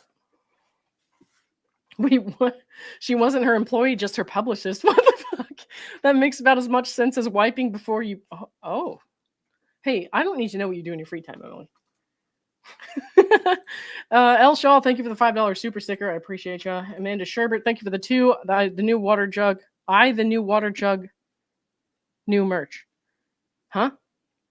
Wait, what? She wasn't her employee, just her publicist. What the fuck? That makes about as much sense as wiping before you... Oh. Hey, I don't need to know what you do in your free time, Emily. L. Shaw, thank you for the $5 super sticker. I appreciate you. Amanda Sherbert, thank you for the 2. The new water jug. The new water jug. New merch. Huh?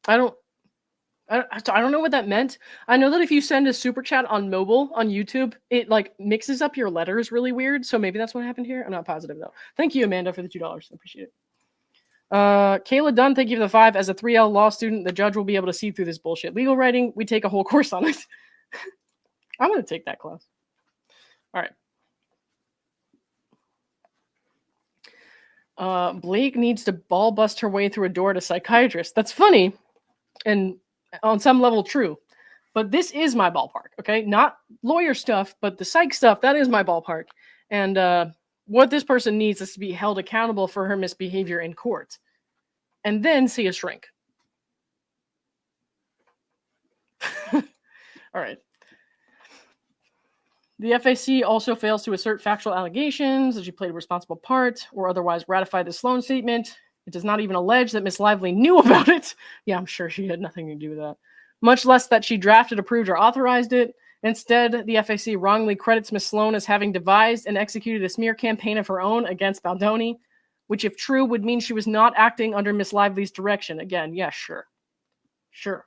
I don't know what that meant. I know that if you send a super chat on mobile on YouTube, it like mixes up your letters really weird. So maybe that's what happened here. I'm not positive though. Thank you, Amanda, for the $2. I appreciate it. Kayla Dunn, thank you for the 5. As a 3L law student, the judge will be able to see through this bullshit. Legal writing, we take a whole course on it. I'm going to take that class. All right. Blake needs to ball bust her way through a door to psychiatrist. That's funny. And on some level true, but this is my ballpark. Okay, not lawyer stuff, but the psych stuff, that is my ballpark. And what this person needs is to be held accountable for her misbehavior in court and then see a shrink. All right, The FAC also fails to assert factual allegations that she played a responsible part or otherwise ratify the Sloan statement. It does not even allege that Miss Lively knew about it. Yeah, I'm sure she had nothing to do with that. Much less that she drafted, approved, or authorized it. Instead, the FAC wrongly credits Miss Sloan as having devised and executed a smear campaign of her own against Baldoni, which, if true, would mean she was not acting under Miss Lively's direction. Again, yeah, sure. Sure.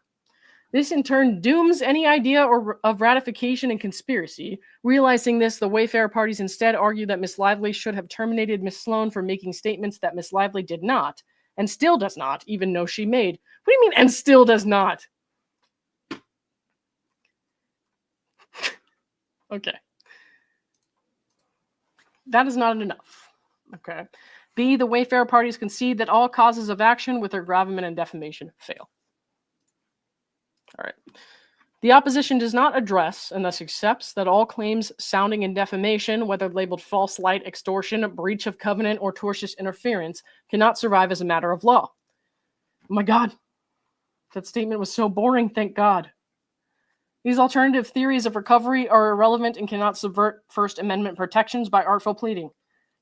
This, in turn, dooms any idea of ratification and conspiracy. Realizing this, the Wayfarer parties instead argue that Miss Lively should have terminated Miss Sloan for making statements that Miss Lively did not, and still does not, even know she made. What do you mean, and still does not? Okay. That is not enough. Okay. B, the Wayfarer parties concede that all causes of action with their gravamen and defamation fail. All right. The opposition does not address and thus accepts that all claims sounding in defamation, whether labeled false light, extortion, breach of covenant, or tortious interference, cannot survive as a matter of law. Oh my God. That statement was so boring, thank God. These alternative theories of recovery are irrelevant and cannot subvert First Amendment protections by artful pleading.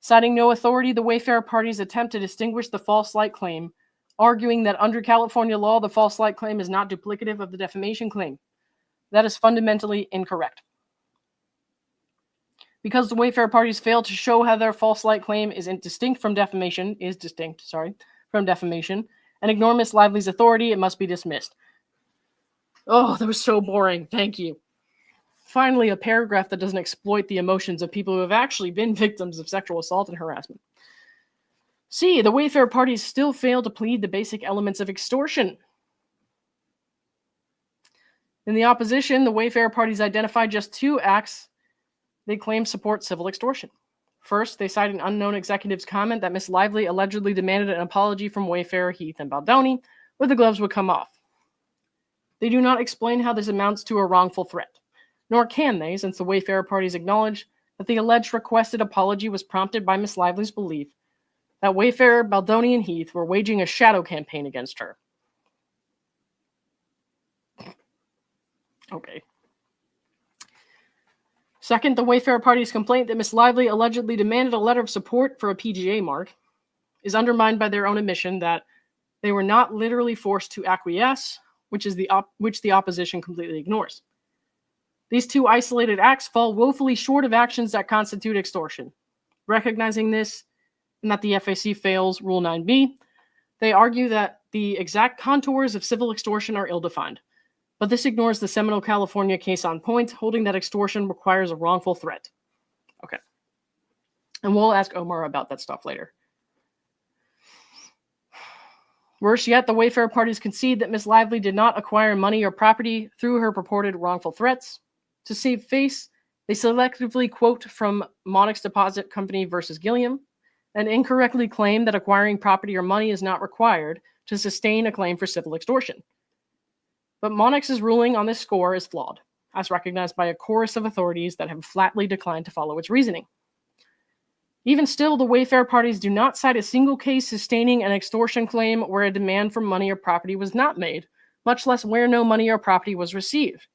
Citing no authority, the Wayfarer parties attempt to distinguish the false light claim, arguing that under California law, the false light claim is not duplicative of the defamation claim. That is fundamentally incorrect. Because the Wayfarer parties fail to show how their false light claim is distinct from defamation, and ignore Miss Lively's authority, it must be dismissed. Oh, that was so boring. Thank you. Finally, a paragraph that doesn't exploit the emotions of people who have actually been victims of sexual assault and harassment. C, the Wayfarer parties still fail to plead the basic elements of extortion. In the opposition, the Wayfarer parties identify just two acts they claim support civil extortion. First, they cite an unknown executive's comment that Miss Lively allegedly demanded an apology from Wayfarer, Heath, and Baldoni, or the gloves would come off. They do not explain how this amounts to a wrongful threat, nor can they, since the Wayfarer parties acknowledge that the alleged requested apology was prompted by Miss Lively's belief that Wayfarer, Baldoni, and Heath were waging a shadow campaign against her. Okay. Second, the Wayfarer party's complaint that Miss Lively allegedly demanded a letter of support for a PGA mark is undermined by their own admission that they were not literally forced to acquiesce, which the opposition completely ignores. These two isolated acts fall woefully short of actions that constitute extortion. Recognizing this, and that the FAC fails Rule 9b, they argue that the exact contours of civil extortion are ill-defined. But this ignores the seminal California case on point, holding that extortion requires a wrongful threat. Okay. And we'll ask Omar about that stuff later. Worse yet, the Wayfarer parties concede that Miss Lively did not acquire money or property through her purported wrongful threats. To save face, they selectively quote from Monix Deposit Company versus Gilliam, and incorrectly claim that acquiring property or money is not required to sustain a claim for civil extortion. But Monix's ruling on this score is flawed, as recognized by a chorus of authorities that have flatly declined to follow its reasoning. Even still, the Wayfarer parties do not cite a single case sustaining an extortion claim where a demand for money or property was not made, much less where no money or property was received.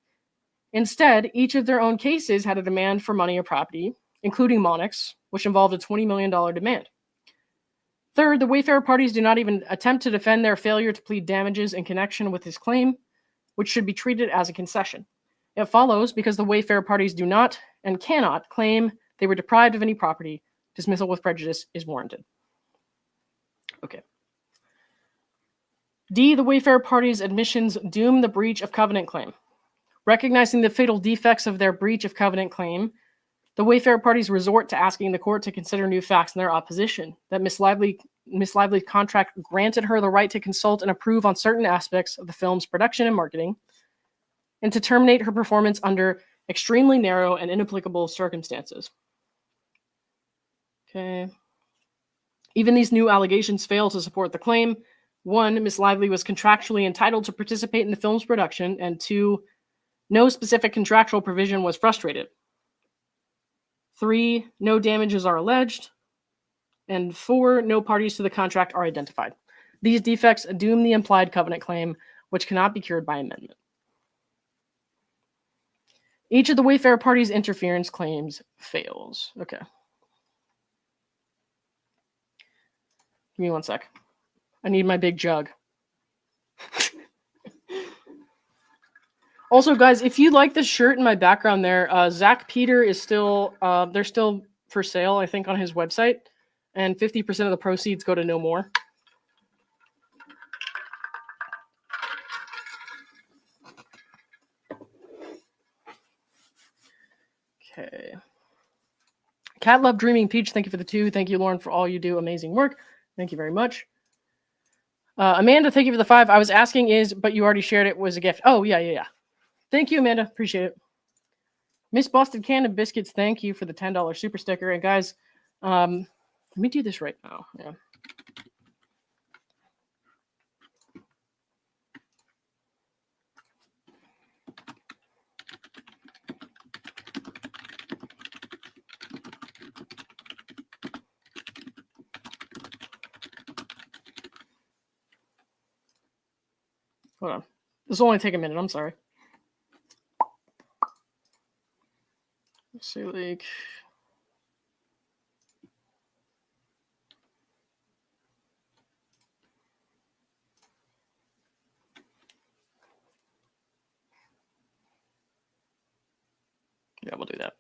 Instead, each of their own cases had a demand for money or property, including Monix, which involved a $20 million demand. Third, the Wayfarer parties do not even attempt to defend their failure to plead damages in connection with this claim, which should be treated as a concession. It follows because the Wayfarer parties do not and cannot claim they were deprived of any property. Dismissal with prejudice is warranted. Okay. D, the Wayfarer parties' admissions doom the breach of covenant claim. Recognizing the fatal defects of their breach of covenant claim, the Wayfarer parties resort to asking the court to consider new facts in their opposition, that Miss Lively's contract granted her the right to consult and approve on certain aspects of the film's production and marketing, and to terminate her performance under extremely narrow and inapplicable circumstances. Okay. Even these new allegations fail to support the claim. 1, Miss Lively was contractually entitled to participate in the film's production, and 2, no specific contractual provision was frustrated. 3, no damages are alleged. And 4, no parties to the contract are identified. These defects doom the implied covenant claim, which cannot be cured by amendment. Each of the Wayfarer parties' interference claims fails. Okay. Give me 1 sec. I need my big jug. Also, guys, if you like this shirt in my background there, Zach Peter is still, they're still for sale, I think, on his website. And 50% of the proceeds go to No More. Okay. Cat Love Dreaming Peach, thank you for the 2. Thank you, Lauren, for all you do. Amazing work. Thank you very much. Amanda, thank you for the 5. I was asking but you already shared it, was a gift. Oh, yeah. Thank you, Amanda. Appreciate it. Miss Busted Can of Biscuits, thank you for the $10 super sticker. And guys, let me do this right now. Yeah. Hold on. This will only take a minute. I'm sorry. Let's see, like... Yeah, we'll do that.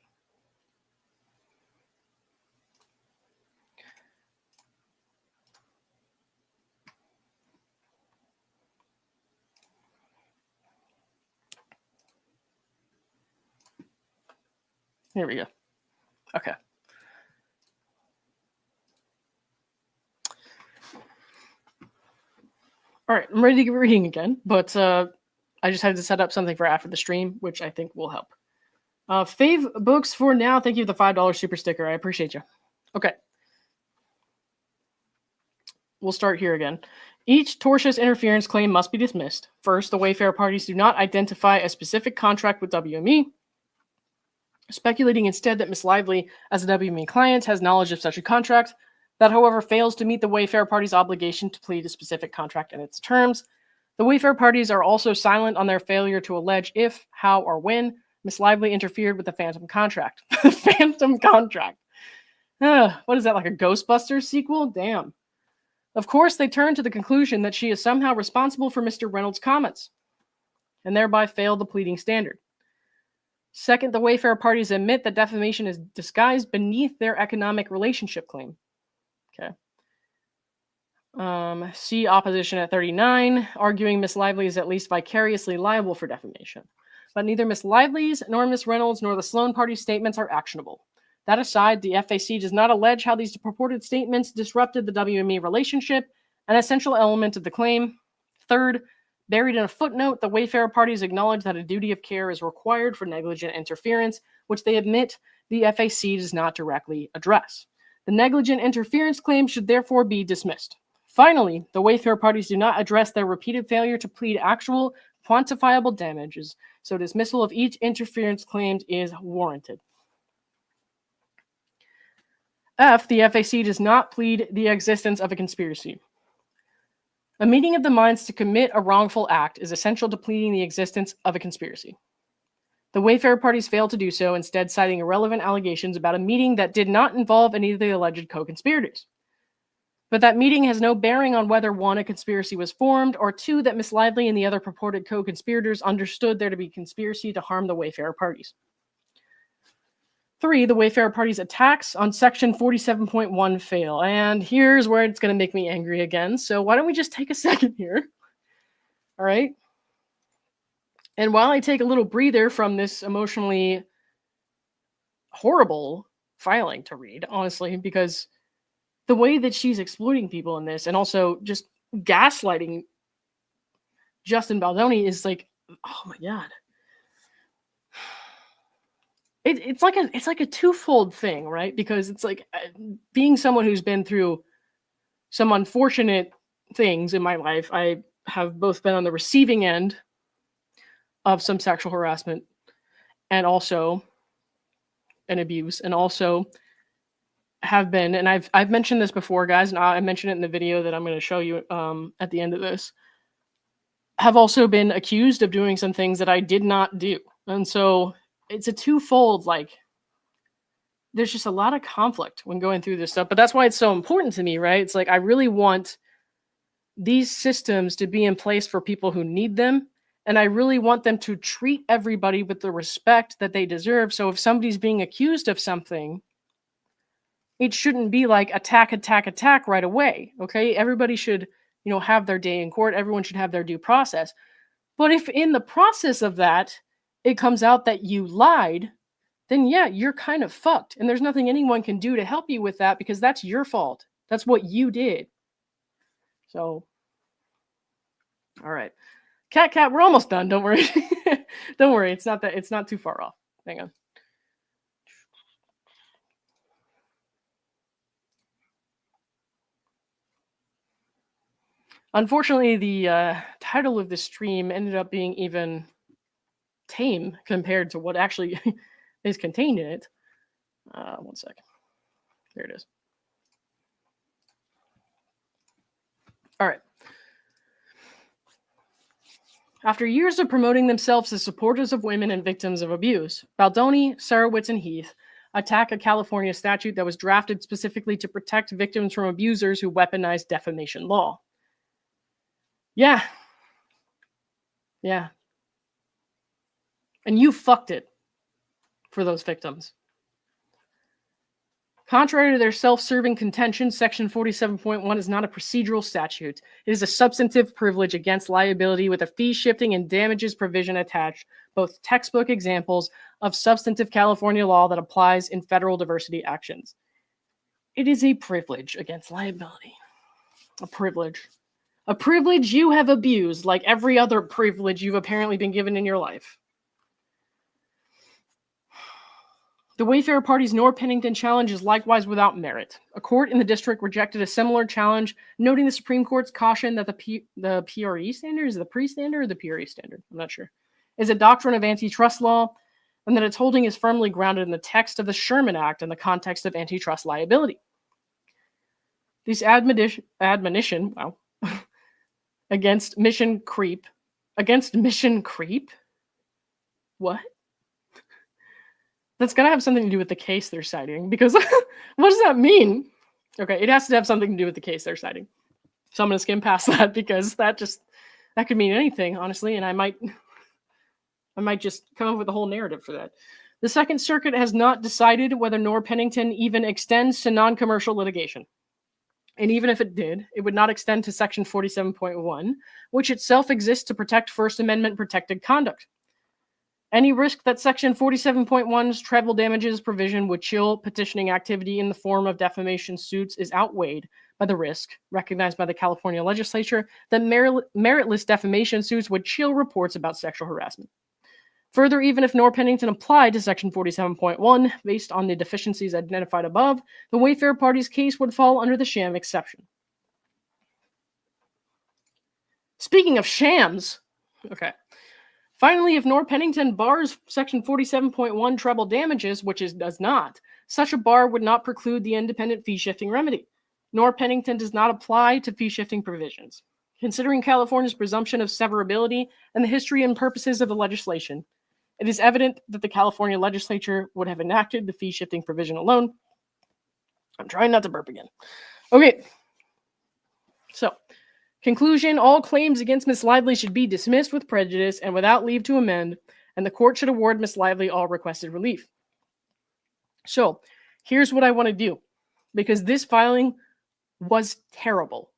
Here we go. Okay. All right, I'm ready to get reading again, but I just had to set up something for after the stream, which I think will help. Fave Books for now. Thank you for the $5 super sticker. I appreciate you. Okay. We'll start here again. Each tortious interference claim must be dismissed. First, the Wayfarer parties do not identify a specific contract with WME, speculating instead that Miss Lively, as a WME client, has knowledge of such a contract. That, however, fails to meet the Wayfarer parties' obligation to plead a specific contract and its terms. The Wayfarer parties are also silent on their failure to allege if, how, or when Miss Lively interfered with the Phantom contract. Phantom contract. What is that, like a Ghostbusters sequel? Damn. Of course, they turn to the conclusion that she is somehow responsible for Mr. Reynolds' comments, and thereby fail the pleading standard. Second, the Wayfarer parties admit that defamation is disguised beneath their economic relationship claim. Okay. See opposition at 39, arguing Miss Lively is at least vicariously liable for defamation. But neither Miss Lively's, nor Miss Reynolds, nor the Sloan party statements are actionable. That aside, the FAC does not allege how these purported statements disrupted the WME relationship, an essential element of the claim. Third, buried in a footnote, the Wayfarer parties acknowledge that a duty of care is required for negligent interference, which they admit the FAC does not directly address. The negligent interference claim should therefore be dismissed. Finally, the Wayfarer parties do not address their repeated failure to plead actual quantifiable damages, so dismissal of each interference claim is warranted. F, the FAC does not plead the existence of a conspiracy. A meeting of the minds to commit a wrongful act is essential to pleading the existence of a conspiracy. The Wayfarer parties failed to do so, instead citing irrelevant allegations about a meeting that did not involve any of the alleged co-conspirators. But that meeting has no bearing on whether, 1, a conspiracy was formed, or 2, that Miss Lively and the other purported co-conspirators understood there to be conspiracy to harm the Wayfarer parties. 3, the Wayfarer parties' attacks on Section 47.1 fail. And here's where it's going to make me angry again. So why don't we just take a second here? All right. And while I take a little breather from this emotionally horrible filing to read, honestly, because the way that she's exploiting people in this and also just gaslighting Justin Baldoni is like, oh my God. It's like a twofold thing, right? Because it's like being someone who's been through some unfortunate things in my life. I have both been on the receiving end of some sexual harassment and also an abuse, and also have been, and I've mentioned this before, guys, and I mentioned it in the video that I'm going to show you at the end of this, have also been accused of doing some things that I did not do. And so it's a twofold, like, there's just a lot of conflict when going through this stuff. But that's why it's so important to me, right? It's like, I really want these systems to be in place for people who need them. And I really want them to treat everybody with the respect that they deserve. So if somebody's being accused of something, it shouldn't be like attack right away. Okay. Everybody should, have their day in court. Everyone should have their due process. But if in the process of that, it comes out that you lied, then yeah, you're kind of fucked. And there's nothing anyone can do to help you with that because that's your fault. That's what you did. So, all right. Cat, we're almost done. Don't worry. Don't worry. It's not too far off. Hang on. Unfortunately, the title of this stream ended up being even tame compared to what actually is contained in it. One sec. There it is. All right. After years of promoting themselves as supporters of women and victims of abuse, Baldoni, Sarowitz, and Heath attack a California statute that was drafted specifically to protect victims from abusers who weaponize defamation law. Yeah. And you fucked it for those victims. Contrary to their self-serving contention, Section 47.1 is not a procedural statute. It is a substantive privilege against liability with a fee-shifting and damages provision attached, both textbook examples of substantive California law that applies in federal diversity actions. It is a privilege against liability. A privilege. A privilege you have abused, like every other privilege you've apparently been given in your life. The Wayfarer Party's North Pennington challenge is likewise without merit. A court in the district rejected a similar challenge, noting the Supreme Court's caution that the PRE standard, is the pre-standard or the PRE standard? I'm not sure. Is a doctrine of antitrust law, and that its holding is firmly grounded in the text of the Sherman Act in the context of antitrust liability. This admonition, wow, against mission creep. What? That's going to have something to do with the case they're citing, because what does that mean? Okay, it has to have something to do with the case they're citing. So I'm going to skim past that because that could mean anything, honestly, and I might just come up with a whole narrative for that. The Second Circuit has not decided whether North Pennington even extends to non-commercial litigation. And even if it did, it would not extend to Section 47.1, which itself exists to protect First Amendment protected conduct. Any risk that Section 47.1's treble damages provision would chill petitioning activity in the form of defamation suits is outweighed by the risk, recognized by the California legislature, that meritless defamation suits would chill reports about sexual harassment. Further, even if North Pennington applied to Section 47.1 based on the deficiencies identified above, the Wayfarer Party's case would fall under the sham exception. Speaking of shams, okay. Finally, if North Pennington bars Section 47.1 treble damages, which it does not, such a bar would not preclude the independent fee-shifting remedy. North Pennington does not apply to fee-shifting provisions. Considering California's presumption of severability and the history and purposes of the legislation, it is evident that the California legislature would have enacted the fee-shifting provision alone. I'm trying not to burp again. Okay. So, conclusion, all claims against Ms. Lively should be dismissed with prejudice and without leave to amend, and the court should award Ms. Lively all requested relief. So, here's what I want to do, because this filing was terrible.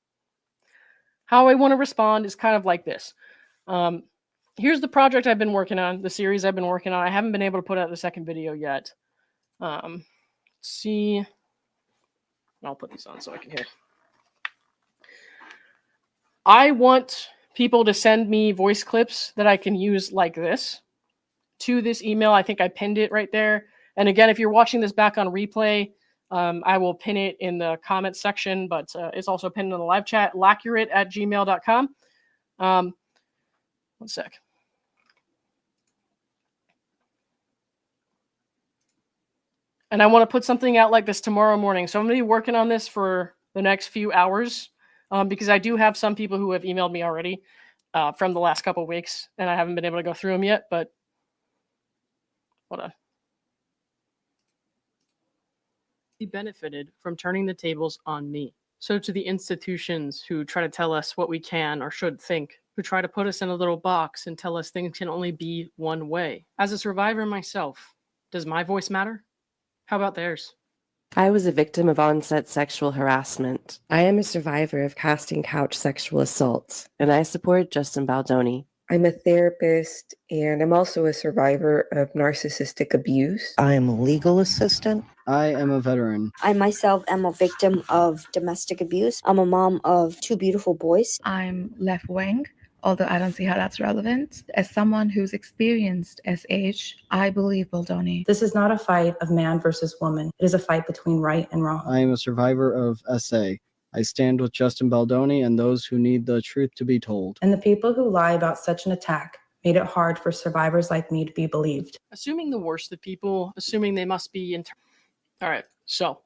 How I want to respond is kind of like this. Here's the project I've been working on, the series I've been working on. I haven't been able to put out the second video yet. Let's see. I'll put these on so I can hear. I want people to send me voice clips that I can use like this to this email. I think I pinned it right there. And again, if you're watching this back on replay, I will pin it in the comments section, but it's also pinned in the live chat, laccurate@gmail.com. One sec. And I want to put something out like this tomorrow morning. So I'm going to be working on this for the next few hours because I do have some people who have emailed me already from the last couple of weeks, and I haven't been able to go through them yet, but Hold on. He benefited from turning the tables on me. So to the institutions who try to tell us what we can or should think, who try to put us in a little box and tell us things can only be one way. As a survivor myself, does my voice matter? How about theirs? I was a victim of on-set sexual harassment. I am a survivor of casting couch sexual assault, and I support Justin Baldoni. I'm a therapist, and I'm also a survivor of narcissistic abuse. I am a legal assistant. I am a veteran. I myself am a victim of domestic abuse. I'm a mom of 2 beautiful boys. I'm left-wing, although I don't see how that's relevant. As someone who's experienced SH, I believe Baldoni. This is not a fight of man versus woman. It is a fight between right and wrong. I am a survivor of SA. I stand with Justin Baldoni and those who need the truth to be told. And the people who lie about such an attack made it hard for survivors like me to be believed. Assuming the worst of people, assuming they must be all right, so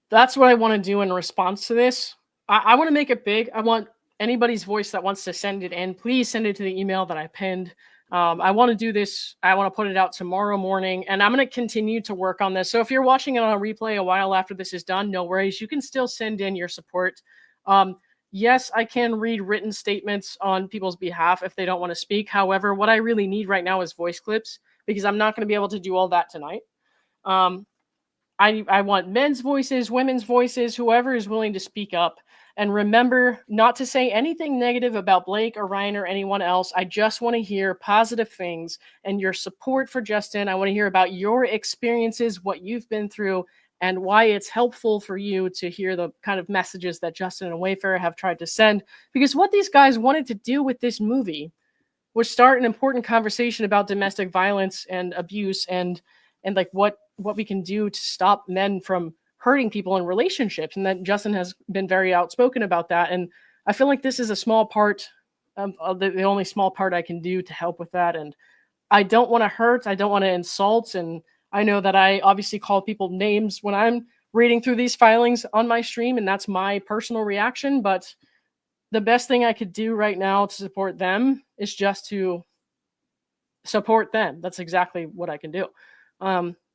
that's what I want to do in response to this. I want to make it big. I want anybody's voice that wants to send it in, please send it to the email that I pinned. I want to do this. I want to put it out tomorrow morning, and I'm going to continue to work on this. So if you're watching it on a replay a while after this is done, no worries. You can still send in your support. Yes, I can read written statements on people's behalf if they don't want to speak. However, what I really need right now is voice clips, because I'm not going to be able to do all that tonight. I want men's voices, women's voices, whoever is willing to speak up. And remember not to say anything negative about Blake or Ryan or anyone else. I just want to hear positive things and your support for Justin. I want to hear about your experiences, what you've been through, and why it's helpful for you to hear the kind of messages that Justin and Wayfarer have tried to send. Because what these guys wanted to do with this movie was start an important conversation about domestic violence and abuse and like what we can do to stop men from hurting people in relationships. And that Justin has been very outspoken about that. And I feel like this is a small part, the only small part I can do to help with that. And I don't want to hurt. I don't want to insult. And I know that I obviously call people names when I'm reading through these filings on my stream, and that's my personal reaction. But the best thing I could do right now to support them is just to support them. That's exactly what I can do.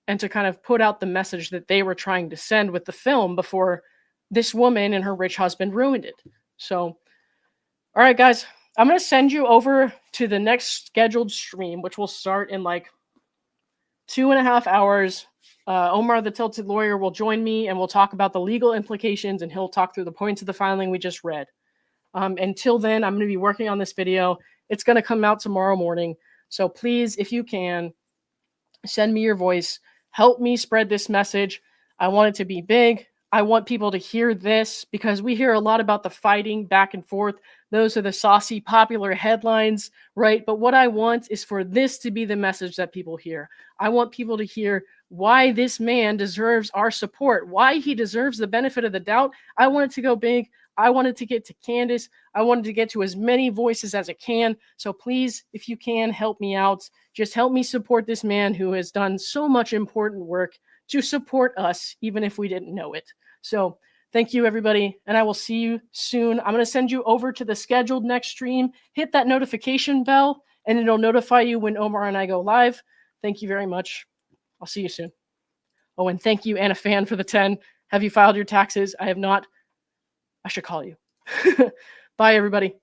And to kind of put out the message that they were trying to send with the film before this woman and her rich husband ruined it. So, all right, guys, I'm going to send you over to the next scheduled stream, which will start in like 2.5 hours. Omar, the Tilted Lawyer, will join me and we'll talk about the legal implications, and he'll talk through the points of the filing we just read. Until then, I'm going to be working on this video. It's going to come out tomorrow morning. So please, if you can, send me your voice. Help me spread this message. I want it to be big. I want people to hear this because we hear a lot about the fighting back and forth. Those are the saucy, popular headlines, right? But what I want is for this to be the message that people hear. I want people to hear why this man deserves our support, why he deserves the benefit of the doubt. I want it to go big. I wanted to get to Candace. I wanted to get to as many voices as I can. So please, if you can, help me out. Just help me support this man who has done so much important work to support us, even if we didn't know it. So thank you, everybody, and I will see you soon. I'm going to send you over to the scheduled next stream. Hit that notification bell, and it'll notify you when Omar and I go live. Thank you very much. I'll see you soon. Oh, and thank you, Anna Fan, for the 10. Have you filed your taxes? I have not. I should call you. Bye, everybody.